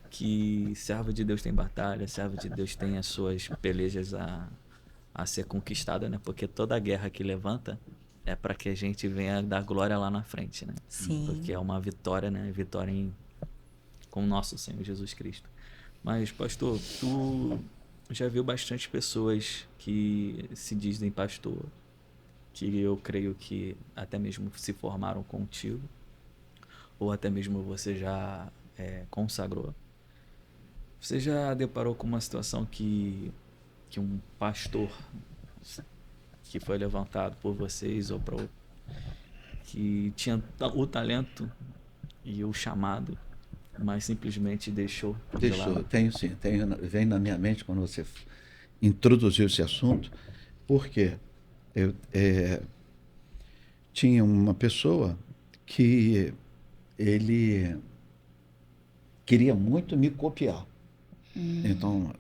Que servo de Deus tem batalha, servo de Deus tem as suas pelejas a ser conquistada, né? Porque toda guerra que levanta é para que a gente venha dar glória lá na frente, né? Sim. Porque é uma vitória, né? Vitória com o nosso Senhor Jesus Cristo. Mas, pastor, tu já viu bastante pessoas que se dizem pastor, que eu creio que até mesmo se formaram contigo, ou até mesmo você já consagrou. Você já deparou com uma situação que um pastor que foi levantado por vocês ou que tinha o talento e o chamado, mas simplesmente deixou de lado? Tenho sim, vem na minha mente quando você introduziu esse assunto, porque eu tinha uma pessoa que ele queria muito me copiar. Então,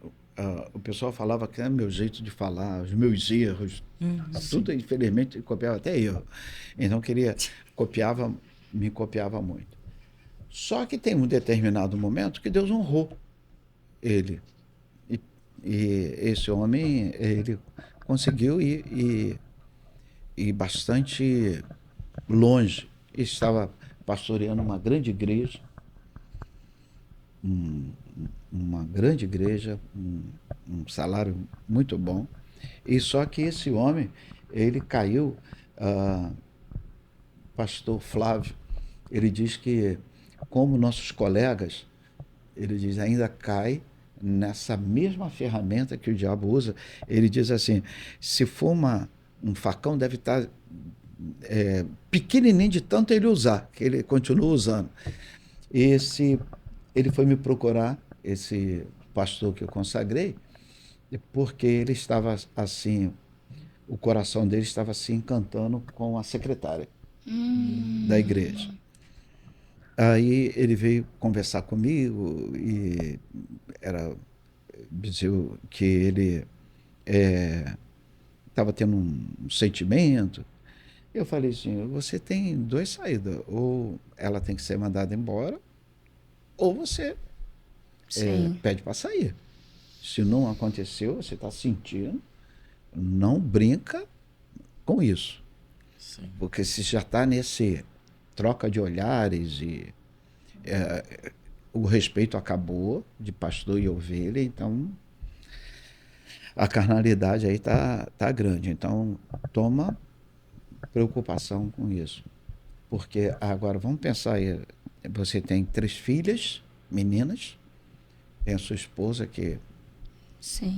o pessoal falava que era meu jeito de falar, os meus erros, tudo, infelizmente, copiava até erro. Então, me copiava muito. Só que tem um determinado momento que Deus honrou ele. E esse homem, ele conseguiu ir bastante longe. Ele estava pastoreando uma grande igreja, um salário muito bom. E só que esse homem, ele caiu, pastor Flávio, ele diz que, como nossos colegas, ele diz, ainda cai nessa mesma ferramenta que o diabo usa. Ele diz assim, se for um facão, deve estar pequenininho de tanto ele usar, que ele continua usando. Ele foi me procurar, esse pastor que eu consagrei, porque ele estava assim, o coração dele estava se encantando com a secretária da igreja. Aí ele veio conversar comigo e dizia que ele estava tendo um sentimento. Eu falei assim, você tem duas saídas, ou ela tem que ser mandada embora, ou você pede para sair. Se não aconteceu, você está sentindo, não brinca com isso. Sim. Porque se já está nesse troca de olhares e o respeito acabou de pastor e ovelha, então a carnalidade aí tá grande. Então toma preocupação com isso. Porque agora vamos pensar aí, você tem 3 filhas, meninas, tem a sua esposa que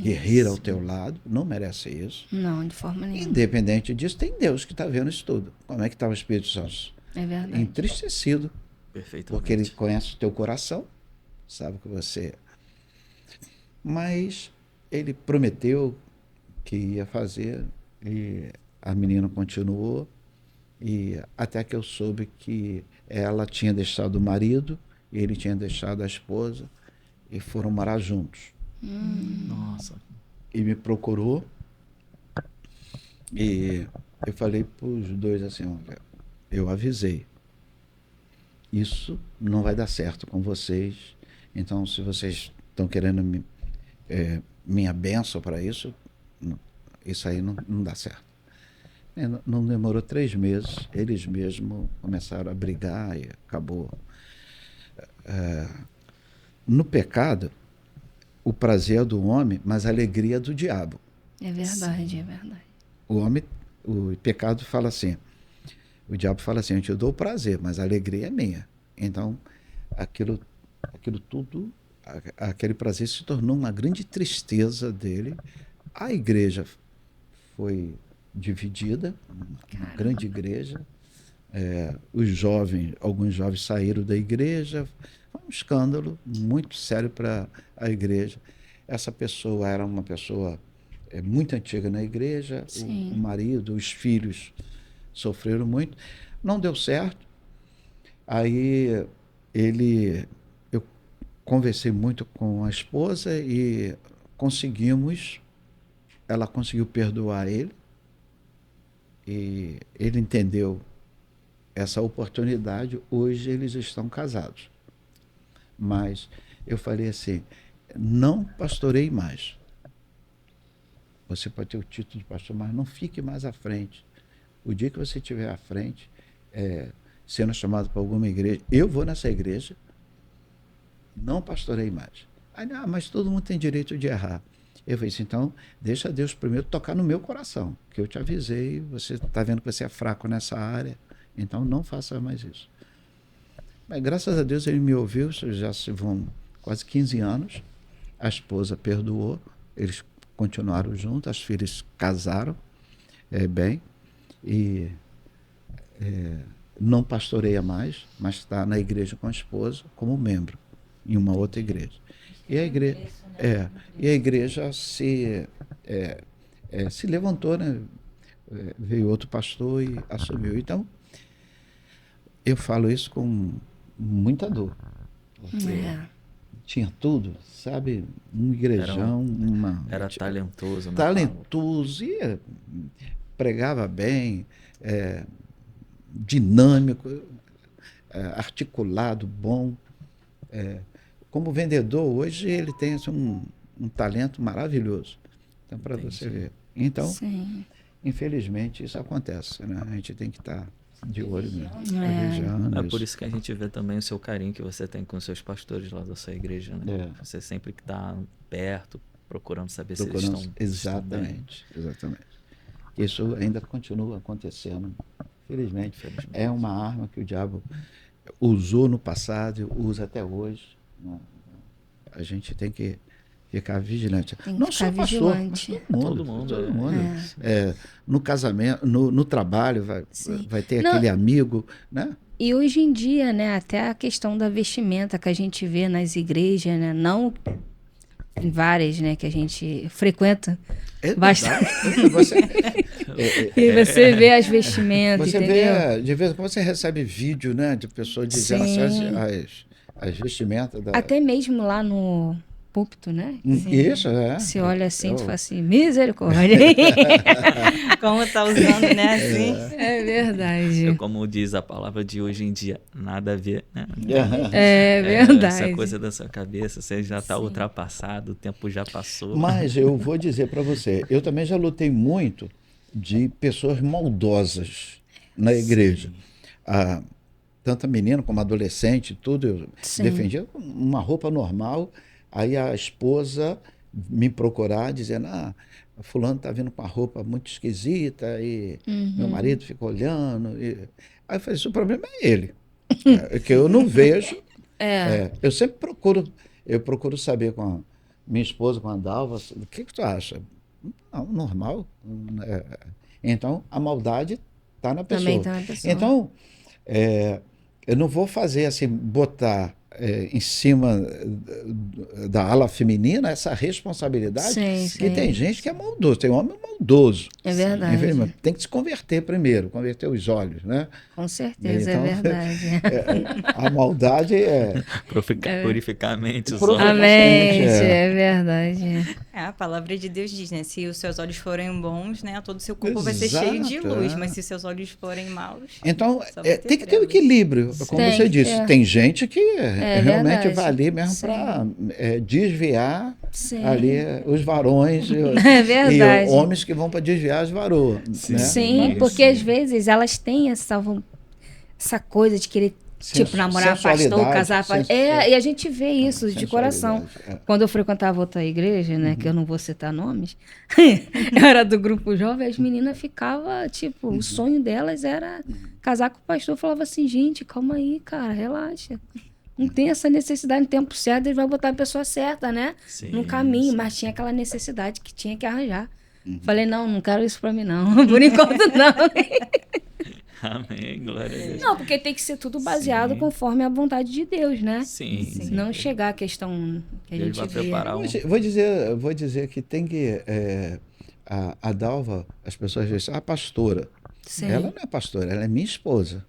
guerreira ao teu lado, não merece isso. Não, de forma nenhuma. Independente disso, tem Deus que está vendo isso tudo. Como é que está o Espírito Santo? É verdade. Entristecido. Perfeitamente. Porque ele conhece o teu coração, sabe que você... Mas ele prometeu que ia fazer e a menina continuou, e até que eu soube que ela tinha deixado o marido, ele tinha deixado a esposa, e foram morar juntos. Nossa. E me procurou, e eu falei para os dois assim, olha, eu avisei, isso não vai dar certo com vocês, então se vocês estão querendo minha bênção para isso, isso aí não dá certo. Não demorou 3 meses, eles mesmos começaram a brigar e acabou. No pecado, o prazer é do homem, mas a alegria é do diabo. É verdade, é verdade. O pecado fala assim, o diabo fala assim, eu te dou o prazer, mas a alegria é minha. Então, aquilo tudo, aquele prazer se tornou uma grande tristeza dele. A igreja foi dividida, uma grande igreja. Alguns jovens saíram da igreja. Foi um escândalo muito sério para a igreja. Essa pessoa era uma pessoa muito antiga na igreja. O marido, os filhos sofreram muito. Não deu certo. Aí eu conversei muito com a esposa e ela conseguiu perdoar ele. E ele entendeu essa oportunidade. Hoje eles estão casados. Mas eu falei assim, não pastorei mais. Você pode ter o título de pastor, mas não fique mais à frente. O dia que você estiver à frente, sendo chamado para alguma igreja, eu vou nessa igreja, não pastorei mais. Aí, mas todo mundo tem direito de errar. Eu falei assim, então, deixa Deus primeiro tocar no meu coração, que eu te avisei, você está vendo que você é fraco nessa área, então não faça mais isso. Mas graças a Deus ele me ouviu, já se vão quase 15 anos, a esposa perdoou, eles continuaram juntos, as filhas casaram bem, e não pastoreia mais, mas está na igreja com a esposa como membro, em uma outra igreja. E a igreja se levantou, né? Veio outro pastor e assumiu. Então, eu falo isso com muita dor. tinha tudo, sabe? Um igrejão, Era talentoso. Talentoso, e pregava bem, dinâmico, articulado, bom. Como vendedor, hoje ele tem assim, um talento maravilhoso. Então, para você ver. Então, Sim. infelizmente, isso acontece, né? A gente tem que estar de olho mesmo. É por isso que a gente vê também o seu carinho que você tem com os seus pastores lá da sua igreja, né? Você sempre que está perto, procurando saber se eles estão Exatamente. Isso ainda continua acontecendo. Infelizmente. É uma arma que o diabo usou no passado, usa até hoje. A gente tem que ficar vigilante. Não só pastor, mas todo mundo. No casamento, no trabalho, vai ter aquele amigo, né? E hoje em dia, né, até a questão da vestimenta que a gente vê nas igrejas, né, não em várias, né, que a gente frequenta bastante. E você vê as vestimentas, você entendeu? Vê, de vez em quando você recebe vídeo, né, de pessoas dizendo as vestimentas. Até mesmo lá no púlpito, né? Isso, Você olha assim e fala assim, misericórdia. Como tá usando, né, assim? É verdade. Como diz a palavra de hoje em dia, nada a ver, né? É verdade. Essa coisa da sua cabeça, você já está ultrapassado, o tempo já passou. Mas eu vou dizer para você, eu também já lutei muito de pessoas maldosas na igreja. Tanto menino como adolescente, tudo, eu defendia uma roupa normal. Aí a esposa me procurar dizendo, fulano está vindo com uma roupa muito esquisita e meu marido fica olhando. Aí eu falei, o problema é ele, que eu não vejo. Eu sempre procuro saber com a minha esposa, com a Dalva, o que tu acha? Não, normal. Então, a maldade está na pessoa. Também está na pessoa. Então, eu não vou fazer assim, botar em cima da ala feminina essa responsabilidade, que tem gente que é maldoso, tem homem maldoso. É verdade. Tem que se converter primeiro, converter os olhos, né? Com certeza, então, é verdade. A maldade purificar a mente, os olhos. A mente, é verdade. A palavra de Deus diz, né? Se os seus olhos forem bons, né? Todo o seu corpo vai ser cheio de luz, mas se os seus olhos forem maus... Então, tem que ter um equilíbrio, como você disse. Tem gente que realmente vai ali mesmo para desviar ali os varões e homens que vão para desviar as varoas. Né? Sim, porque às vezes elas têm essa coisa de querer namorar pastor, casar pastor. E a gente vê isso de coração. Quando eu frequentava outra igreja, né, que eu não vou citar nomes, eu era do grupo jovem, as meninas ficavam, o sonho delas era casar com o pastor. Eu falava assim, gente, calma aí, cara, relaxa. Não tem essa necessidade, no tempo certo, ele vai botar a pessoa certa, né? No caminho, mas tinha aquela necessidade que tinha que arranjar. Falei, não quero isso pra mim, não. Por enquanto, não. Amém, glória a Deus. Não, porque tem que ser tudo baseado conforme a vontade de Deus, né? Sim. Não chegar a questão que a gente vê. Vou dizer que tem que... a Dalva, as pessoas dizem, pastora. Ela não é pastora, ela é minha esposa.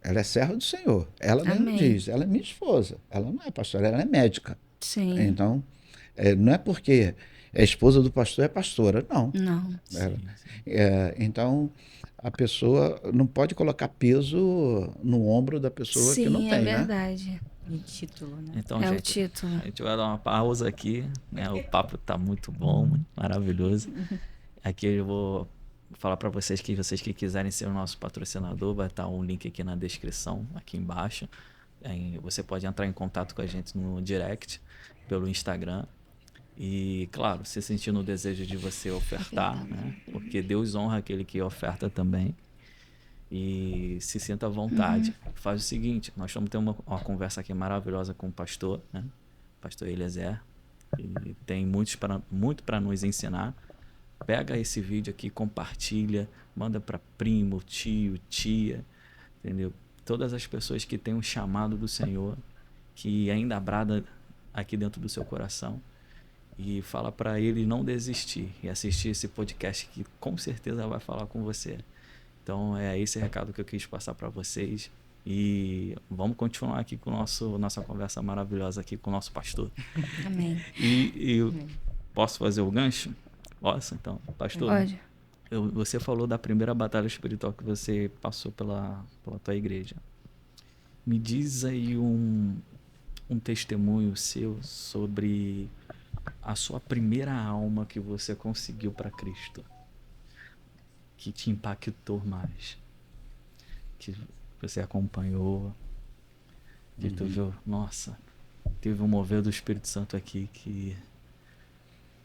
Ela é serva do Senhor. Ela mesmo diz, ela é minha esposa. Ela não é pastora, ela é médica. Sim. Então, não é porque é esposa do pastor, é pastora. Não. Então, a pessoa não pode colocar peso no ombro da pessoa que não tem, né? Sim, é verdade. O título, né? Então, o gente, título. A gente vai dar uma pausa aqui, né? O papo tá muito bom, muito maravilhoso. Aqui eu vou falar para vocês que quiserem ser o nosso patrocinador, vai estar um link aqui na descrição, aqui embaixo. Aí você pode entrar em contato com a gente no direct, pelo Instagram. E, claro, se sentir no desejo de você ofertar, né? Porque Deus honra aquele que oferta também. E se sinta à vontade. Faz o seguinte, nós estamos tendo uma conversa aqui maravilhosa com o pastor, né? Pastor Eliezer. Ele tem muito para nos ensinar. Pega esse vídeo aqui, compartilha, manda para primo, tio, tia, entendeu? Todas as pessoas que têm um chamado do Senhor, que ainda brada aqui dentro do seu coração, e fala para ele não desistir e assistir esse podcast que com certeza vai falar com você. Então é esse recado que eu quis passar para vocês. E vamos continuar aqui com nossa conversa maravilhosa aqui com o nosso pastor. Amém. E posso fazer o gancho? Posso, então, pastor? Pode. Você falou da primeira batalha espiritual que você passou pela tua igreja. Me diz aí um testemunho seu sobre a sua primeira alma que você conseguiu para Cristo, que te impactou mais, que você acompanhou, que tu viu, nossa, teve um mover do Espírito Santo aqui que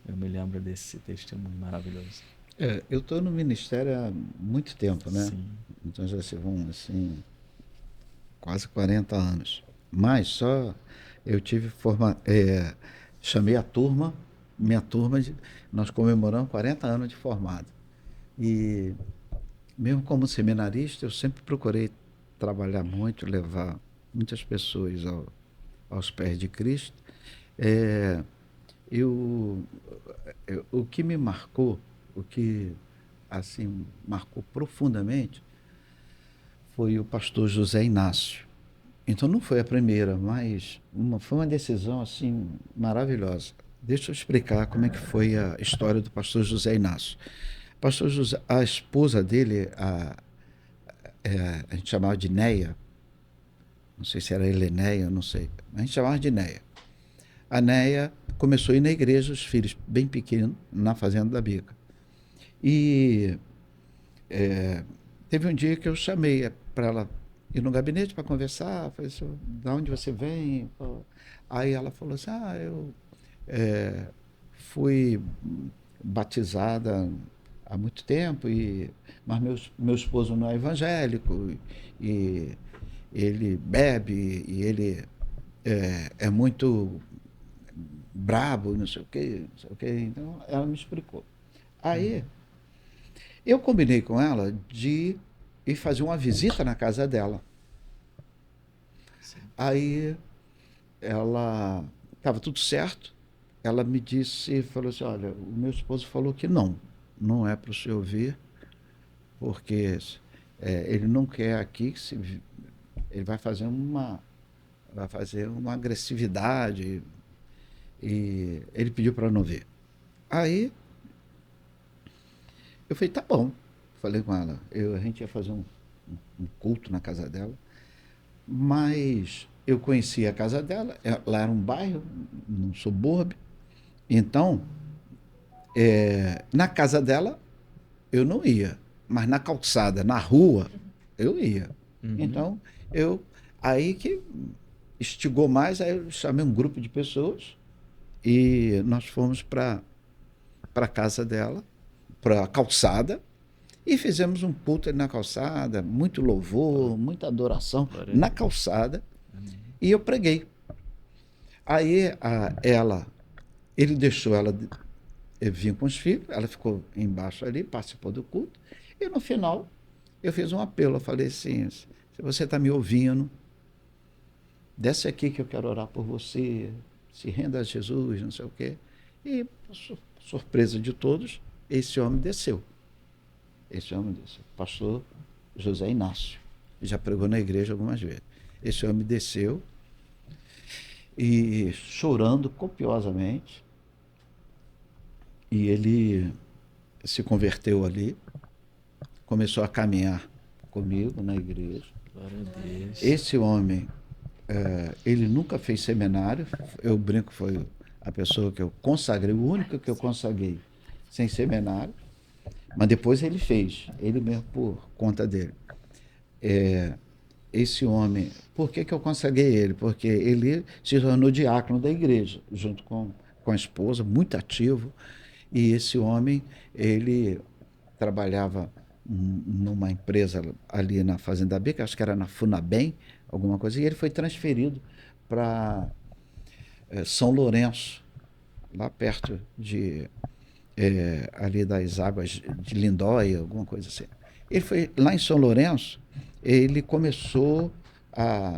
eu me lembro desse testemunho maravilhoso. Eu estou no ministério há muito tempo, né? Sim. Então já se vão, assim, quase 40 anos. Mas só eu tive chamei a turma, nós comemoramos 40 anos de formado. E mesmo como seminarista, eu sempre procurei trabalhar muito, levar muitas pessoas aos pés de Cristo. O que me marcou, o que assim marcou profundamente, foi o pastor José Inácio. Então não foi a primeira, mas foi uma decisão assim maravilhosa. Deixa eu explicar como é que foi a história do pastor José Inácio. Pastor José, a esposa dele, a gente chamava de Neia, não sei se era Heleneia, não sei, mas a gente chamava de Neia. A Neia começou a ir na igreja, os filhos bem pequenos, na fazenda da Bica. E teve um dia que eu chamei para ela ir no gabinete para conversar. Falei assim, de onde você vem? Aí ela falou assim, eu fui batizada há muito tempo, mas meu esposo não é evangélico, e ele bebe, e ele é muito brabo, não sei o quê. Então ela me explicou. Aí eu combinei com ela de ir fazer uma visita na casa dela. Sim. Aí ela estava tudo certo. Ela me falou assim, olha, o meu esposo falou que não é para o senhor vir, porque ele não quer aqui que ele vai fazer uma agressividade, e ele pediu para não vir. Aí eu falei, tá bom. Falei com ela, a gente ia fazer um culto na casa dela, mas eu conhecia a casa dela, lá era um bairro, num subúrbio, então, na casa dela eu não ia, mas na calçada, na rua, eu ia. Uhum. Então, aí que instigou mais, aí eu chamei um grupo de pessoas e nós fomos para a casa dela, para a calçada, e fizemos um culto ali na calçada, muito louvor, muita adoração na calçada, e eu preguei. Aí ele deixou ela vir com os filhos, ela ficou embaixo ali, participou do culto, e no final eu fiz um apelo, eu falei assim, se você está me ouvindo, desce aqui que eu quero orar por você, se renda a Jesus, não sei o quê. E, surpresa de todos, esse homem desceu. Pastor José Inácio, já pregou na igreja algumas vezes. Esse homem desceu e chorando copiosamente, e ele se converteu ali, começou a caminhar comigo na igreja. Glória a Deus. Esse homem, ele nunca fez seminário, eu brinco, foi a pessoa que eu consagrei, o único que eu consagrei sem seminário, mas depois ele fez, ele mesmo por conta dele. Esse homem, por que eu consagrei ele? Porque ele se tornou diácono da igreja, junto com a esposa, muito ativo, e esse homem, ele trabalhava numa empresa ali na Fazenda B, que acho que era na Funabem, alguma coisa, e ele foi transferido para São Lourenço, lá perto ali das águas de Lindóia, alguma coisa assim. Ele foi lá em São Lourenço, ele começou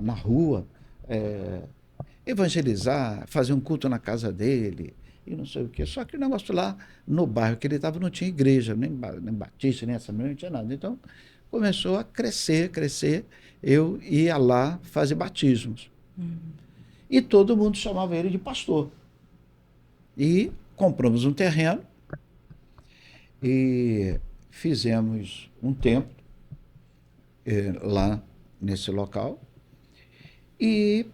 na rua evangelizar, fazer um culto na casa dele, e não sei o quê. Só que o negócio lá no bairro que ele estava não tinha igreja, nem batista, nem assembleia, não tinha nada. Então começou a crescer, eu ia lá fazer batismos. E todo mundo chamava ele de pastor. E compramos um terreno e fizemos um templo lá nesse local e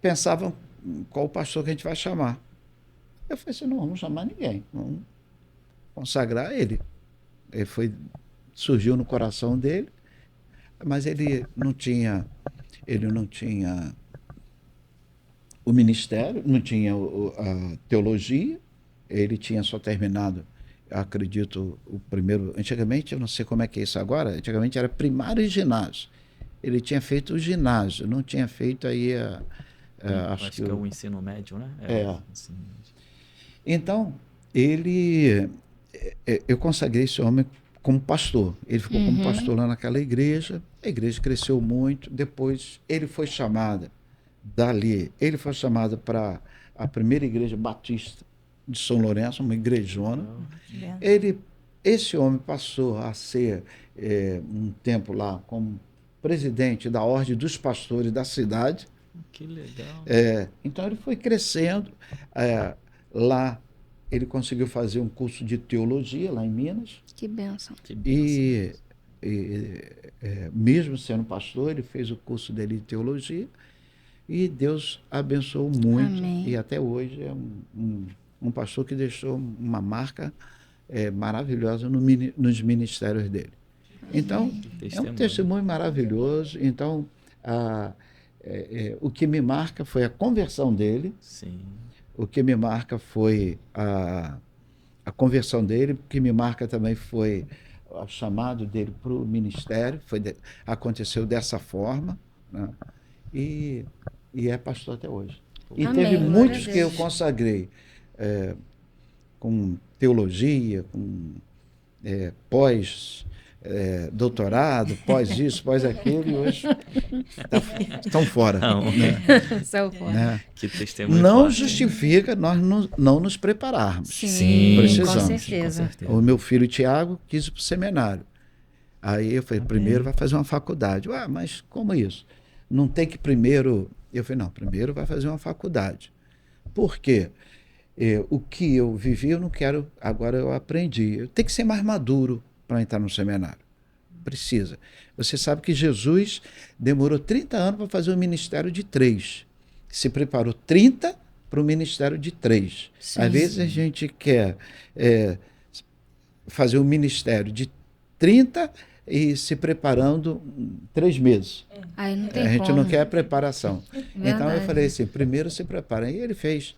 pensavam qual o pastor que a gente vai chamar. Eu falei assim, não vamos chamar ninguém, vamos consagrar ele. Surgiu no coração dele, mas ele não tinha o ministério, não tinha a teologia, ele tinha só terminado, acredito, o primeiro, antigamente, eu não sei como é que é isso agora, antigamente era primário e ginásio. Ele tinha feito o ginásio, não tinha feito aí acho que é o ensino médio, né? Ensino médio. Então, eu consagrei esse homem como pastor. Ele ficou como pastor lá naquela igreja, a igreja cresceu muito, depois ele foi chamado para a primeira igreja batista de São Lourenço, uma igrejona. Esse homem passou a ser um tempo lá como presidente da Ordem dos Pastores da cidade. Que legal. Então ele foi crescendo. Lá ele conseguiu fazer um curso de teologia lá em Minas. Que bênção. E mesmo sendo pastor, ele fez o curso dele de teologia e Deus abençoou muito. Amém. E até hoje é um pastor que deixou uma marca maravilhosa nos ministérios dele. Então, é um testemunho maravilhoso. Então, o que me marca foi a conversão dele. Sim. O que me marca foi a conversão dele. O que me marca também foi o chamado dele para o ministério. Aconteceu dessa forma, né? E é pastor até hoje. E Amém. teve muitos que eu consagrei com teologia, com doutorado, pós isso, pós aquilo, e hoje estão fora. São fora. Né? Que testemunho. Não justifica nós não nos prepararmos. Sim, precisamos. com certeza. O meu filho Tiago quis ir para o seminário. Aí eu falei, primeiro vai fazer uma faculdade. Mas como isso? Não tem que primeiro... Eu falei, não, primeiro vai fazer uma faculdade. Por quê? O que eu vivi, eu não quero... Agora eu aprendi. Eu tenho que ser mais maduro para entrar no seminário. Precisa. Você sabe que Jesus demorou 30 anos para fazer o ministério de 3. Se preparou 30 para o ministério de 3. Sim, Às vezes a gente quer fazer o ministério de 30 e se preparando 3 meses. Aí não tem a gente como. não quer a preparação. Verdade. Então eu falei assim, primeiro se prepara. E ele fez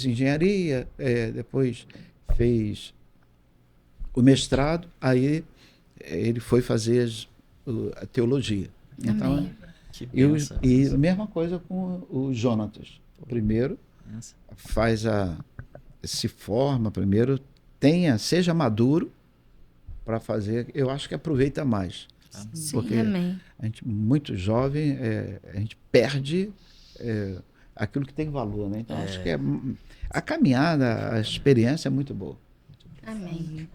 engenharia, depois fez o mestrado, aí ele foi fazer a teologia. Então, e a mesma coisa com o Jonatas. Primeiro se forma, primeiro seja maduro para fazer, eu acho que aproveita mais. Sim, porque amém. a gente, muito jovem, a gente perde aquilo que tem valor, né? Então, acho que a caminhada, a experiência é muito boa. Amém.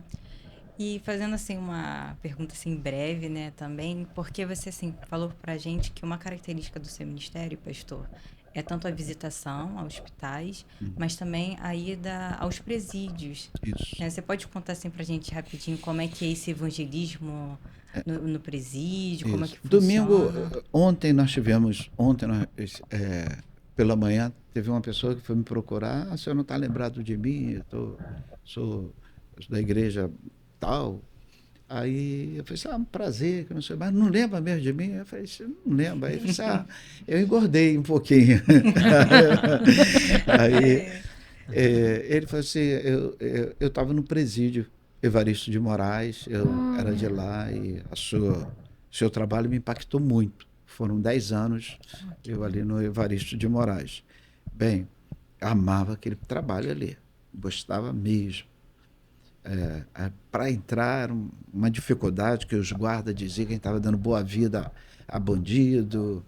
E fazendo assim uma pergunta assim breve, né, também, porque você assim falou pra gente que uma característica do seu ministério, pastor, é tanto a visitação a hospitais, mas também a ida aos presídios. Isso. Você pode contar assim pra gente rapidinho como é que é esse evangelismo no presídio, como é que funciona? Domingo, ontem pela manhã, teve uma pessoa que foi me procurar, o senhor não está lembrado de mim, sou da igreja tal. Aí eu falei assim, um prazer, que não sei, mas não lembra mesmo de mim? Eu falei, não lembra. Aí eu falei assim, eu engordei um pouquinho. Aí ele falou assim, eu estava no presídio Evaristo de Moraes, eu era de lá e o seu trabalho me impactou muito. Foram 10 anos eu ali no Evaristo de Moraes. Bem, amava aquele trabalho ali, gostava mesmo. Para entrar era uma dificuldade que os guardas diziam que a gente estava dando boa vida a bandido.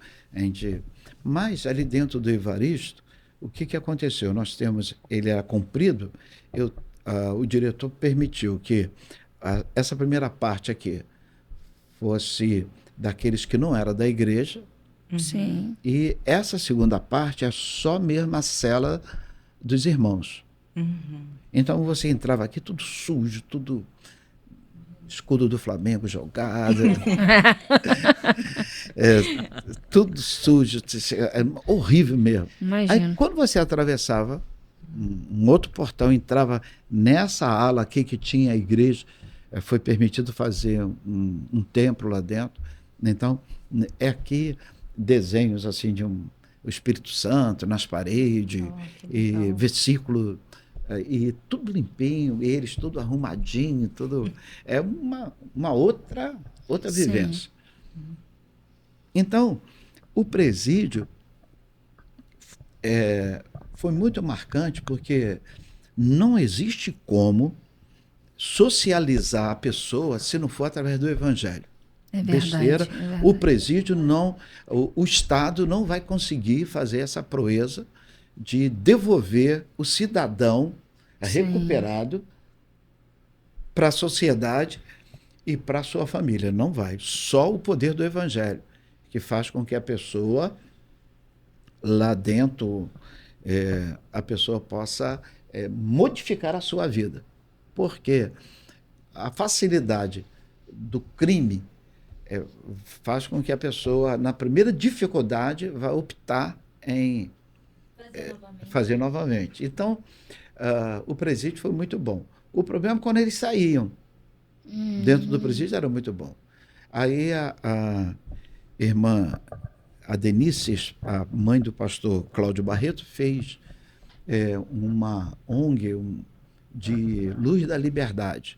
Mas ali dentro do Evaristo, o que aconteceu? Ele era comprido, o diretor permitiu que essa primeira parte aqui fosse daqueles que não eram da igreja. Sim. E essa segunda parte é só mesmo a cela dos irmãos. Então você entrava aqui tudo sujo, tudo escudo do Flamengo jogado, tudo sujo, horrível mesmo. Imagina. Aí quando você atravessava um outro portão, entrava nessa ala aqui que tinha a igreja, foi permitido fazer um templo lá dentro. Então, é aqui desenhos assim de o Espírito Santo nas paredes, e versículo, e tudo limpinho, eles tudo arrumadinho, tudo. É uma outra vivência. Então, o presídio foi muito marcante, porque não existe como socializar a pessoa se não for através do evangelho. É verdade, Besteira. é verdade. O presídio não, o Estado não vai conseguir fazer essa proeza de devolver o cidadão recuperado para a sociedade e para a sua família. Não vai. Só o poder do evangelho que faz com que a pessoa lá dentro a pessoa possa modificar a sua vida. Porque a facilidade do crime faz com que a pessoa, na primeira dificuldade, vá optar em fazer novamente. Então, o presídio foi muito bom. O problema é quando eles saíam. Dentro do presídio era muito bom. Aí a irmã, a Denise, a mãe do pastor Cláudio Barreto, fez uma ONG de Luz da Liberdade,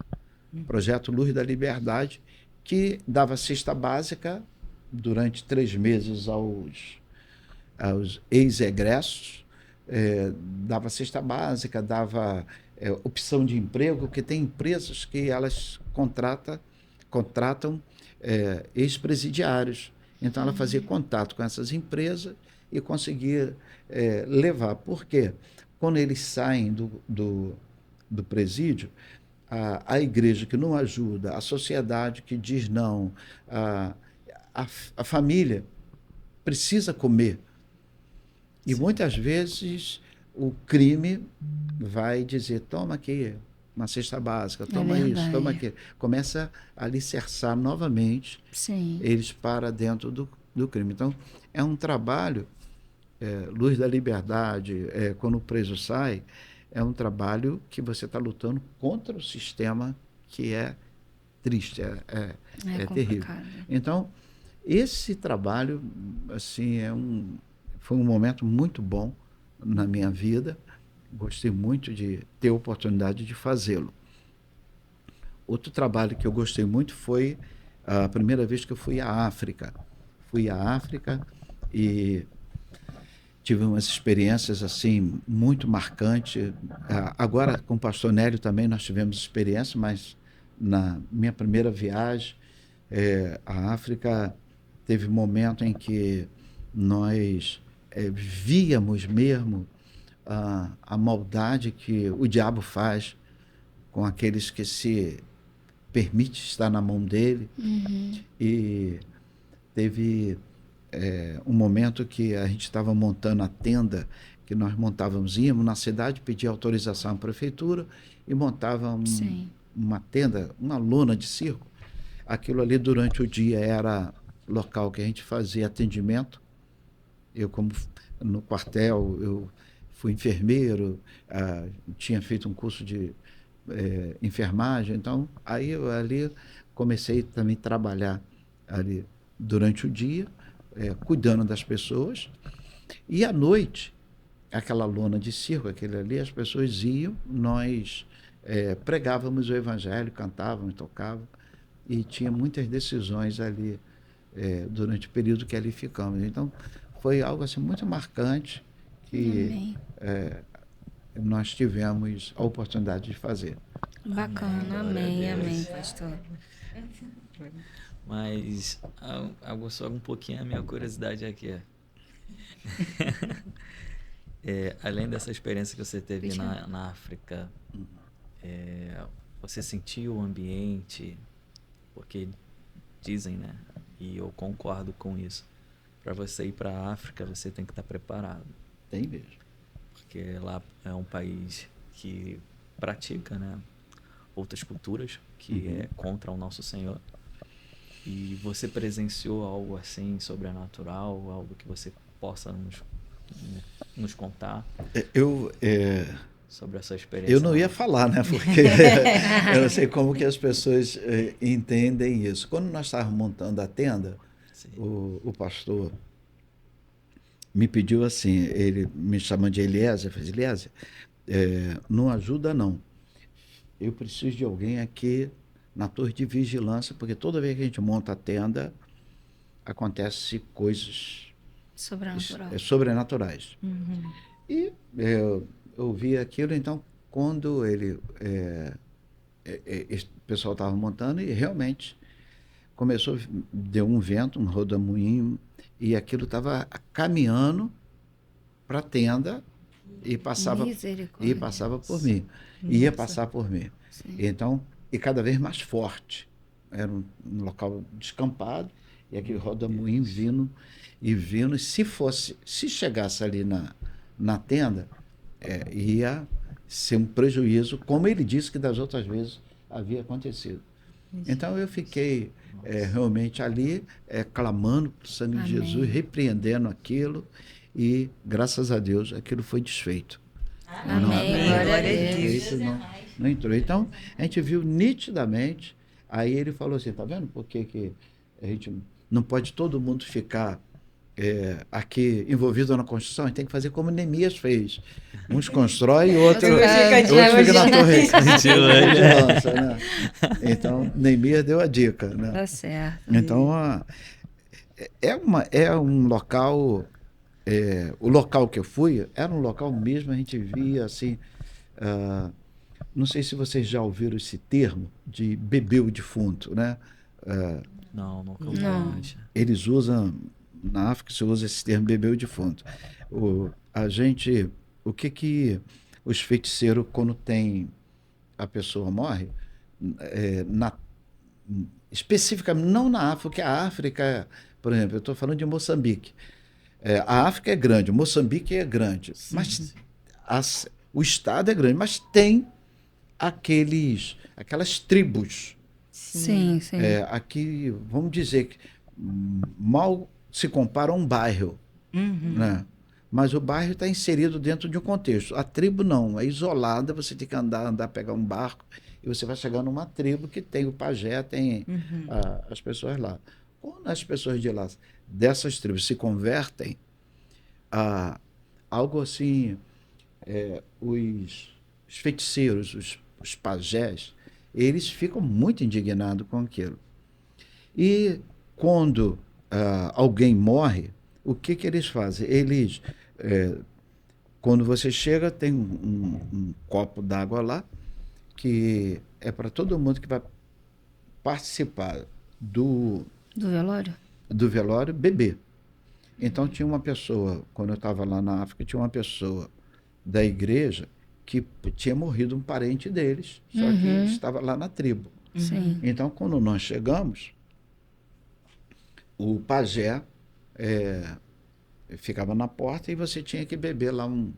projeto Luz da Liberdade, que dava cesta básica durante 3 meses aos ex-egressos, dava cesta básica, dava opção de emprego, porque tem empresas que elas contratam ex-presidiários. Então, ela fazia contato com essas empresas e conseguia levar. Por quê? Quando eles saem do presídio, a igreja que não ajuda, a sociedade que diz não, a família precisa comer. E muitas vezes o crime vai dizer, toma aqui uma cesta básica, toma isso, toma aquilo. Começa a alicerçar novamente eles para dentro do crime. Então, é um trabalho, Luz da Liberdade, quando o preso sai, é um trabalho que você está lutando contra o sistema, que é triste, é terrível. Então, esse trabalho assim, foi um momento muito bom na minha vida. Gostei muito de ter a oportunidade de fazê-lo. Outro trabalho que eu gostei muito foi a primeira vez que eu fui à África. Fui à África e tive umas experiências assim muito marcantes. Agora, com o pastor Nélio também nós tivemos experiência, mas na minha primeira viagem à África teve um momento em que nós víamos mesmo a maldade que o diabo faz com aqueles que se permite estar na mão dele. E teve um momento que a gente estava montando a tenda, que nós montávamos, íamos na cidade, pedir autorização à prefeitura e montávamos uma tenda, uma lona de circo. Aquilo ali durante o dia era local que a gente fazia atendimento. Eu, como no quartel, eu fui enfermeiro, tinha feito um curso de enfermagem, então aí eu ali comecei também a trabalhar ali durante o dia, cuidando das pessoas, e à noite, aquela lona de circo, aquele ali, as pessoas iam, nós pregávamos o evangelho, cantávamos, tocávamos, e tinha muitas decisões ali durante o período que ali ficamos. Então, foi algo assim muito marcante que nós tivemos a oportunidade de fazer. Bacana, amém, pastor. Mas aguçou um pouquinho a minha curiosidade aqui. Além dessa experiência que você teve na África, você sentiu o ambiente? Porque dizem, né, E eu concordo com isso. Para você ir para a África, você tem que estar preparado. Tem mesmo. Porque lá é um país que pratica, né, outras culturas, que é contra o nosso Senhor. E você presenciou algo assim sobrenatural, algo que você possa nos contar sobre essa experiência? Eu não ia falar, né? Porque eu não sei como que as pessoas entendem isso. Quando nós estávamos montando a tenda, o pastor me pediu assim, ele me chamando de Eliezer, fez Eliezer, não ajuda não. Eu preciso de alguém aqui na torre de vigilância, porque toda vez que a gente monta a tenda, acontece coisas sobrenaturais. E eu vi aquilo, então, quando o pessoal estava montando, e realmente começou, deu um vento, um rodamuinho, e aquilo estava caminhando para a tenda e passava por mim. Ia passar por mim. Então, e cada vez mais forte. Era um local descampado, e aquele rodamuinho vindo, e se chegasse ali na tenda, ia ser um prejuízo, como ele disse que das outras vezes havia acontecido. Então eu fiquei realmente ali, clamando para o sangue de Jesus, repreendendo aquilo, e graças a Deus aquilo foi desfeito. Amém. Glória a Deus. Não entrou. Então a gente viu nitidamente, aí ele falou assim, tá vendo por que a gente não pode todo mundo ficar aqui envolvido na construção? A gente tem que fazer como Neemias fez. Uns constroem e outros ficam na torre de vigilância, né? Então, Neemias deu a dica. Né? Tá certo. Então, é um local... o local que eu fui era um local mesmo, a gente via assim... não sei se vocês já ouviram esse termo de beber o defunto, né? Nunca ouvi. Eles usam... Na África se usa esse termo, beber o defunto. O que os feiticeiros, quando a pessoa morre, especificamente, não na África, porque a África, por exemplo, eu estou falando de Moçambique. A África é grande, Moçambique é grande, mas o estado é grande, mas tem aquelas tribos. Sim. Aqui, vamos dizer que mal se compara a um bairro, né? Mas o bairro está inserido dentro de um contexto. A tribo não, é isolada, você tem que andar, pegar um barco, e você vai chegar numa tribo que tem o pajé, tem as pessoas lá. Quando as pessoas de lá, dessas tribos, se convertem a algo assim, os feiticeiros, os pajés, eles ficam muito indignados com aquilo. E quando alguém morre, o que eles fazem? Eles, quando você chega, tem um copo d'água lá, que é para todo mundo que vai participar do velório beber. Então tinha uma pessoa, quando eu estava lá na África, tinha uma pessoa da igreja que tinha morrido um parente deles, só que estava lá na tribo. Sim. Então, quando nós chegamos, o pajé ficava na porta e você tinha que beber lá um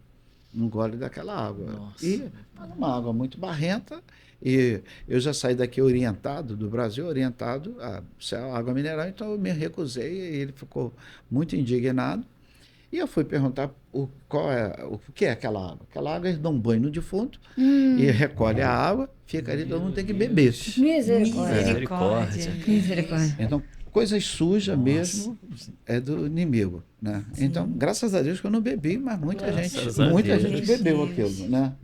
gole daquela água. Nossa. E uma água muito barrenta. E eu já saí daqui orientado, do Brasil, orientado a água mineral, então eu me recusei e ele ficou muito indignado. E eu fui perguntar o que é aquela água. Aquela água, eles dão um banho no defunto e recolhe a água, fica ali, todo mundo tem que beber. Misericórdia. Então, coisas sujas mesmo é do inimigo, né? Então, graças a Deus que eu não bebi, mas muita gente bebeu aquilo, né?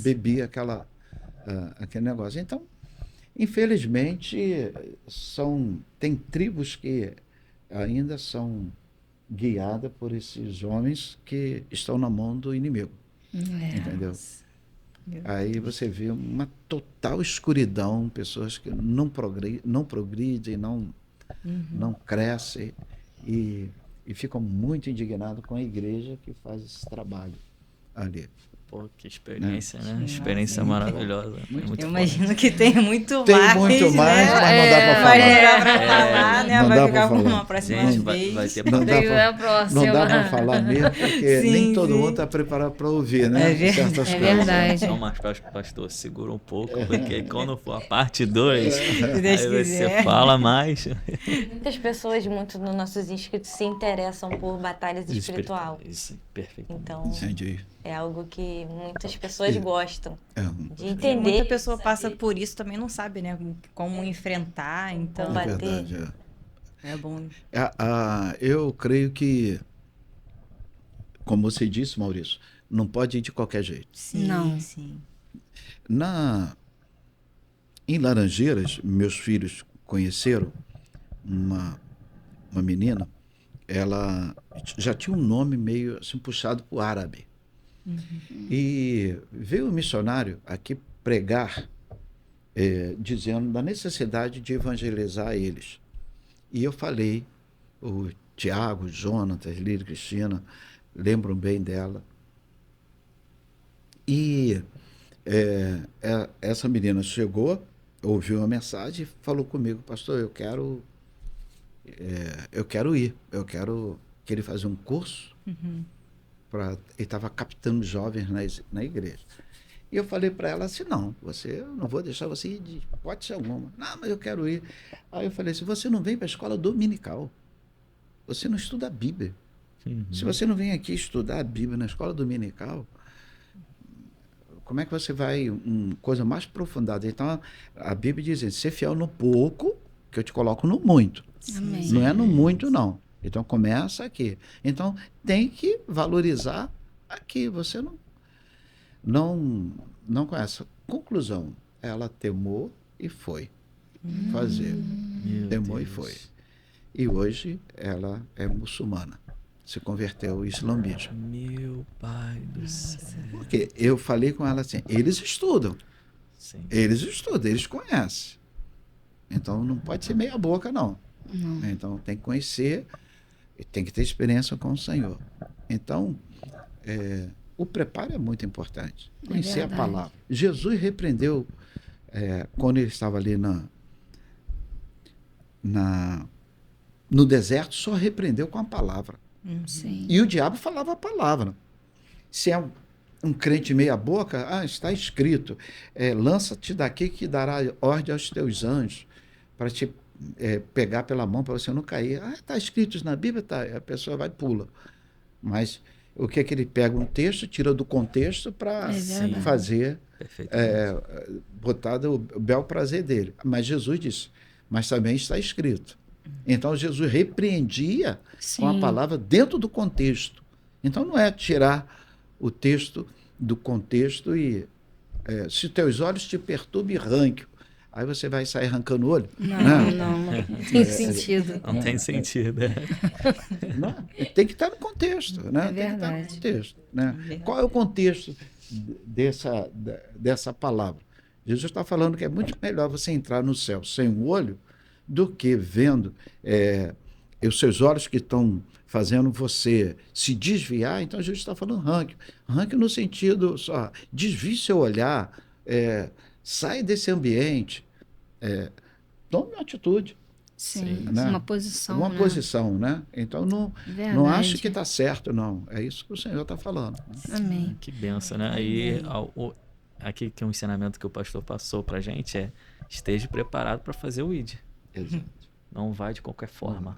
Bebia aquele negócio. Então, infelizmente, tem tribos que ainda são guiadas por esses homens que estão na mão do inimigo, entendeu? Aí você vê uma total escuridão, pessoas que não progridem, não crescem e ficam muito indignados com a igreja que faz esse trabalho ali. Pô, que experiência, né? Experiência maravilhosa. Eu imagino que tem muito tem mais. Tem muito mais, né? mas não dá pra falar. Vai dar pra falar, né? Não vai dá ficar pra com falar. uma próxima Gente, vez. vai ter Não dá pra falar mesmo, porque Sim, nem todo sim. mundo está preparado para ouvir, né? Certas É coisas. verdade. Então, mas pastor, segura um pouco, porque quando for a parte 2, aí Deus você quiser. fala mais. Muitas pessoas, muitos dos nossos inscritos, se interessam por batalhas espiritual. Isso, perfeito. Então, Entendi. é algo que muitas pessoas gostam É. de entender. Muita pessoa passa por isso, também não sabe, né? Como enfrentar, então Como É bater. verdade, é bom. Eu creio que, como você disse, Maurício, não pode ir de qualquer jeito. Sim, Não. sim. Em Laranjeiras, meus filhos conheceram uma menina, ela já tinha um nome meio assim, puxado para o árabe. E veio um missionário aqui pregar, dizendo da necessidade de evangelizar eles. E eu falei, o Tiago, o Jonatas, Lírio e Cristina, lembram bem dela. E essa menina chegou, ouviu uma mensagem e falou comigo, pastor, eu quero ir, eu quero que ele faça um curso. Ele estava captando jovens na igreja. E eu falei para ela assim, eu não vou deixar você ir de hipótese alguma. Não, mas eu quero ir. Aí eu falei assim, você não vem para a escola dominical, você não estuda a Bíblia. Se você não vem aqui estudar a Bíblia na escola dominical, como é que você vai, coisa mais aprofundada? Então, a Bíblia diz assim, ser fiel no pouco, que eu te coloco no muito. Amém. Não é no muito, não. Então, começa aqui. Então, tem que valorizar aqui. Você não conhece. Conclusão, ela temou e foi fazer. Temou e foi. E hoje, ela é muçulmana. Se converteu ao islamismo. Meu pai do céu. Porque eu falei com ela assim, eles estudam. Sim. Eles conhecem. Então, não pode ser meia boca, não. Então, tem que conhecer, tem que ter experiência com o Senhor. Então, o preparo é muito importante. Conhecer a palavra. Jesus repreendeu, quando ele estava ali no deserto, só repreendeu com a palavra. Sim. E o diabo falava a palavra. Se é um crente meia boca, está escrito, lança-te daqui que dará ordem aos teus anjos para te pegar pela mão para você não cair. Está escrito isso na Bíblia? Tá. A pessoa vai e pula. Mas o que é que ele pega um texto, tira do contexto para fazer, botar o bel prazer dele. Mas Jesus disse, mas também está escrito. Então Jesus repreendia com a palavra dentro do contexto. Então não é tirar o texto do contexto e se teus olhos te perturbam e arranque. Aí você vai sair arrancando o olho? Não tem sentido. Não tem sentido. Não, tem que estar no contexto. Né? É verdade. Tem que estar no contexto, né? Qual é o contexto dessa palavra? Jesus está falando que é muito melhor você entrar no céu sem um olho do que vendo os seus olhos que estão fazendo você se desviar. Então, Jesus está falando arranque. Arranque no sentido só, desvie seu olhar, sai desse ambiente, tome uma atitude. Sim, né? uma posição. Uma posição, né? Então, não ache que está certo, não. É isso que o Senhor está falando. Amém. Que benção, né? Aí, aqui que é um ensinamento que o pastor passou pra gente esteja preparado para fazer o ID. Exato. Não vai de qualquer forma.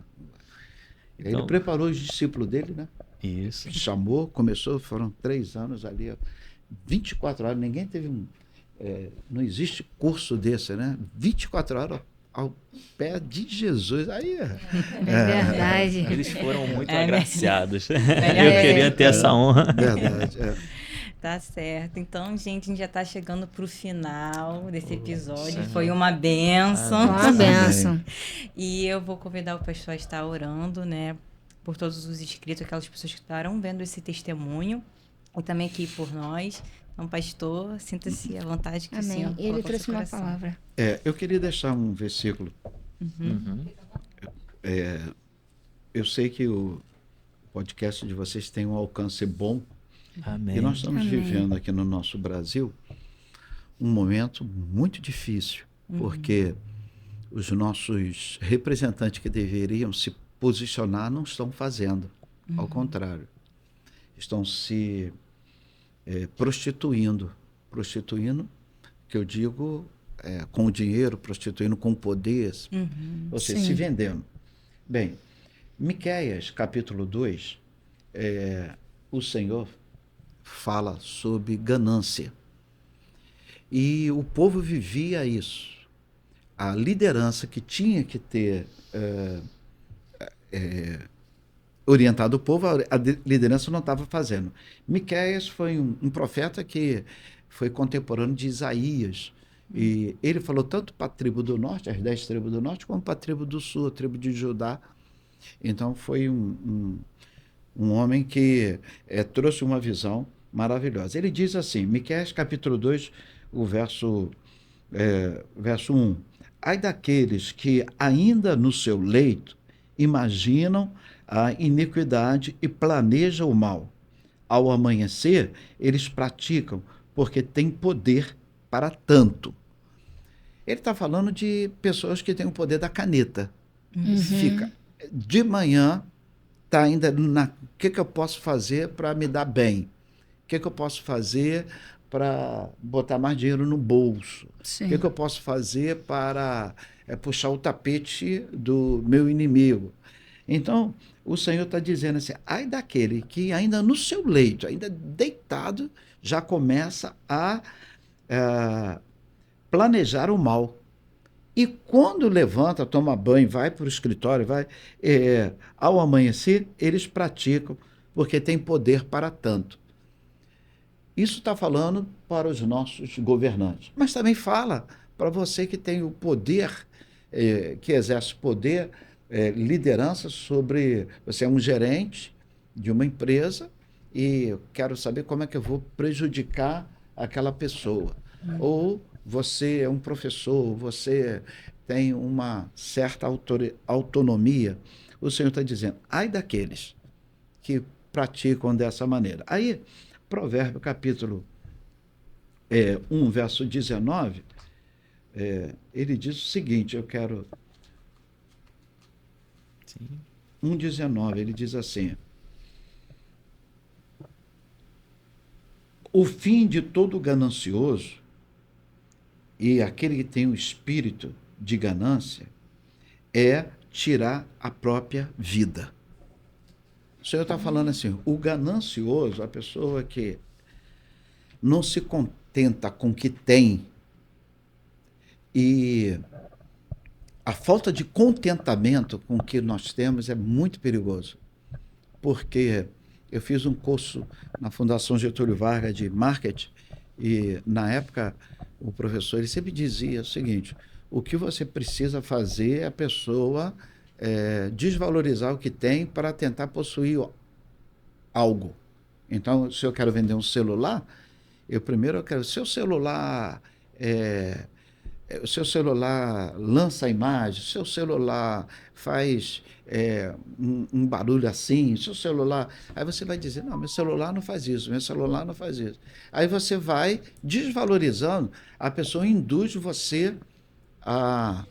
Então, ele preparou os discípulos dele, né? Isso. Chamou, começou, foram 3 anos ali, 24 horas, ninguém teve não existe curso desse, né? 24 horas ao pé de Jesus. Aí Verdade. Eles foram muito agraciados. Eu queria ter essa honra. Verdade. Tá certo. Então, gente, a gente já está chegando para o final desse episódio. Foi uma bênção. Uma bênção. E eu vou convidar o pastor a estar orando, né? Por todos os inscritos, aquelas pessoas que estarão vendo esse testemunho. E também aqui por nós. Então, pastor, sinta-se à vontade que Amém. o Senhor Ele colocou no trouxe seu uma coração. palavra. Eu queria deixar um versículo. Eu sei que o podcast de vocês tem um alcance bom, Amém. E nós estamos vivendo aqui no nosso Brasil um momento muito difícil, porque os nossos representantes que deveriam se posicionar não estão fazendo. Ao contrário, estão se prostituindo, que eu digo com o dinheiro, prostituindo com o poder, ou seja, se vendendo. Bem, Miqueias, capítulo 2, o Senhor fala sobre ganância. E o povo vivia isso. A liderança que tinha que ter orientado o povo, a liderança não estava fazendo. Miqueias foi um profeta que foi contemporâneo de Isaías. E ele falou tanto para a tribo do norte, as 10 tribos do norte, como para a tribo do sul, a tribo de Judá. Então foi um homem que trouxe uma visão maravilhosa. Ele diz assim, Miqueias capítulo 2, o verso 1. Ai daqueles que ainda no seu leito imaginam a iniquidade e planejam o mal. Ao amanhecer, eles praticam, porque têm poder para tanto. Ele está falando de pessoas que têm o poder da caneta. Fica de manhã, está ainda o que eu posso fazer para me dar bem? O que eu posso fazer para botar mais dinheiro no bolso? O que eu posso fazer para puxar o tapete do meu inimigo? Então, o Senhor está dizendo assim, ai daquele que ainda no seu leito, ainda deitado, já começa a planejar o mal. E quando levanta, toma banho, vai para o escritório, ao amanhecer, eles praticam, porque tem poder para tanto. Isso está falando para os nossos governantes. Mas também fala para você que tem o poder, que exerce poder, liderança sobre... Você é um gerente de uma empresa e eu quero saber como é que eu vou prejudicar aquela pessoa. Ou você é um professor, você tem uma certa autonomia. O Senhor está dizendo, ai daqueles que praticam dessa maneira. Aí, Provérbio capítulo 1, verso 19, ele diz o seguinte, eu quero... 1,19, ele diz assim, o fim de todo ganancioso e aquele que tem o espírito de ganância é tirar a própria vida. O Senhor está falando assim, o ganancioso, a pessoa que não se contenta com o que tem e a falta de contentamento com o que nós temos é muito perigoso, porque eu fiz um curso na Fundação Getúlio Vargas de marketing e, na época, o professor ele sempre dizia o seguinte, o que você precisa fazer é a pessoa desvalorizar o que tem para tentar possuir algo. Então, se eu quero vender um celular, eu quero... Seu celular lança a imagem, seu celular faz um barulho assim, seu celular... Aí você vai dizer, não, meu celular não faz isso, meu celular não faz isso. Aí você vai desvalorizando, a pessoa induz você a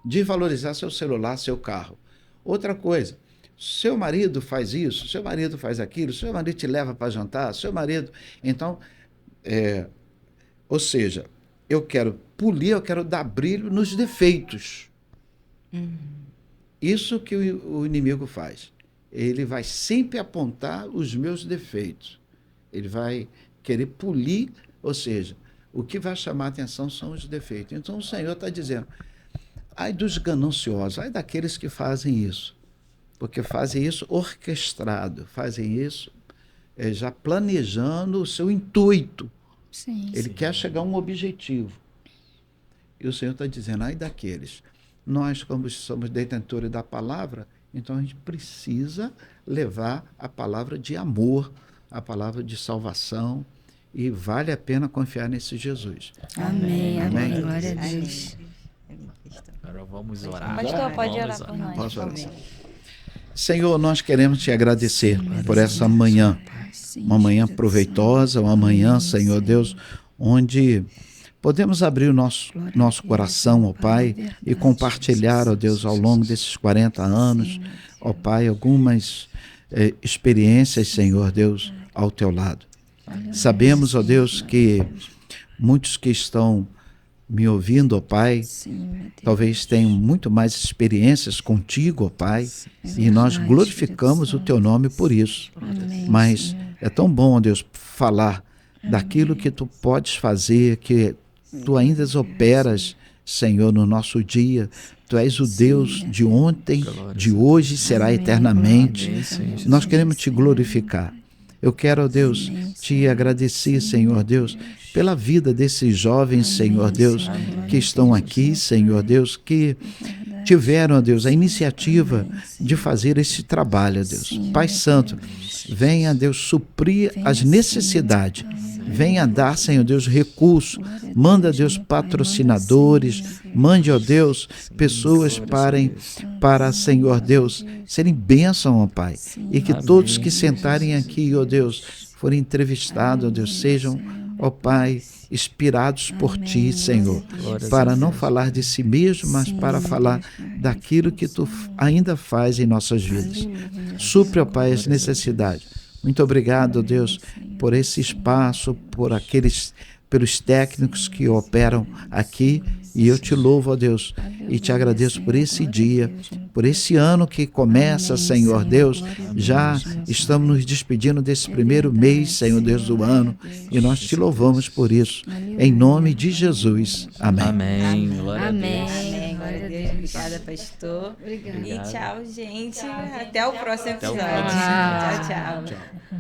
desvalorizar seu celular, seu carro. Outra coisa, seu marido faz isso, seu marido faz aquilo, seu marido te leva para jantar, seu marido... Então, ou seja, eu quero polir, eu quero dar brilho nos defeitos. Isso que o inimigo faz. Ele vai sempre apontar os meus defeitos. Ele vai querer polir, ou seja, o que vai chamar a atenção são os defeitos. Então o Senhor está dizendo, ai dos gananciosos, ai daqueles que fazem isso, porque fazem isso orquestrado, fazem isso já planejando o seu intuito. Ele quer chegar a um objetivo. E o Senhor está dizendo, ai daqueles. Nós, como somos detentores da palavra, então a gente precisa levar a palavra de amor, a palavra de salvação, e vale a pena confiar nesse Jesus. Amém. Amém. Glória a Deus. Agora vamos orar. Pastor, pode orar por nós. Posso orar? Senhor, nós queremos te agradecer por essa manhã, uma manhã proveitosa, uma manhã, Senhor Deus, onde podemos abrir o nosso coração, ó Pai, e compartilhar, ó Deus, ao longo desses 40 anos, ó Pai, algumas experiências, Senhor Deus, ao teu lado. Sabemos, ó Deus, que muitos que estão me ouvindo, ó Pai, talvez tenham muito mais experiências contigo, ó Pai, e nós glorificamos o teu nome por isso. Mas é tão bom, ó Deus, falar daquilo que tu podes fazer, que tu ainda operas, Senhor, no nosso dia. Tu és o Deus de ontem, de hoje, será eternamente. Nós queremos te glorificar. Eu quero, ó Deus, te agradecer, Senhor Deus, pela vida desses jovens, Senhor Deus, que estão aqui, Senhor Deus, que tiveram, ó Deus, a iniciativa de fazer esse trabalho, ó Deus. Pai Santo, venha, Deus, suprir as necessidades. Venha dar, Senhor Deus, recursos. Manda, Deus, patrocinadores. Mande, ó Deus, pessoas para, Senhor Deus, serem bênção, ó Pai. E que todos que sentarem aqui, ó Deus, forem entrevistados, ó Deus, sejam, ó Pai, inspirados por Ti, Senhor, para não falar de si mesmo, mas para falar daquilo que Tu ainda faz em nossas vidas. Supre, ó Pai, as necessidades. Muito obrigado, ó Deus, por esse espaço, pelos técnicos que operam aqui. E eu te louvo, ó Deus, e te agradeço por esse dia, por esse ano que começa, Senhor Deus. Já estamos nos despedindo desse primeiro mês, Senhor Deus, do ano, e nós te louvamos por isso. Em nome de Jesus. Amém. Amém. Glória Amém. a Deus. Amém. Glória a Deus. Obrigada, pastor. Obrigada. E tchau, gente. Até o próximo Até o episódio. próximo. Tchau, tchau.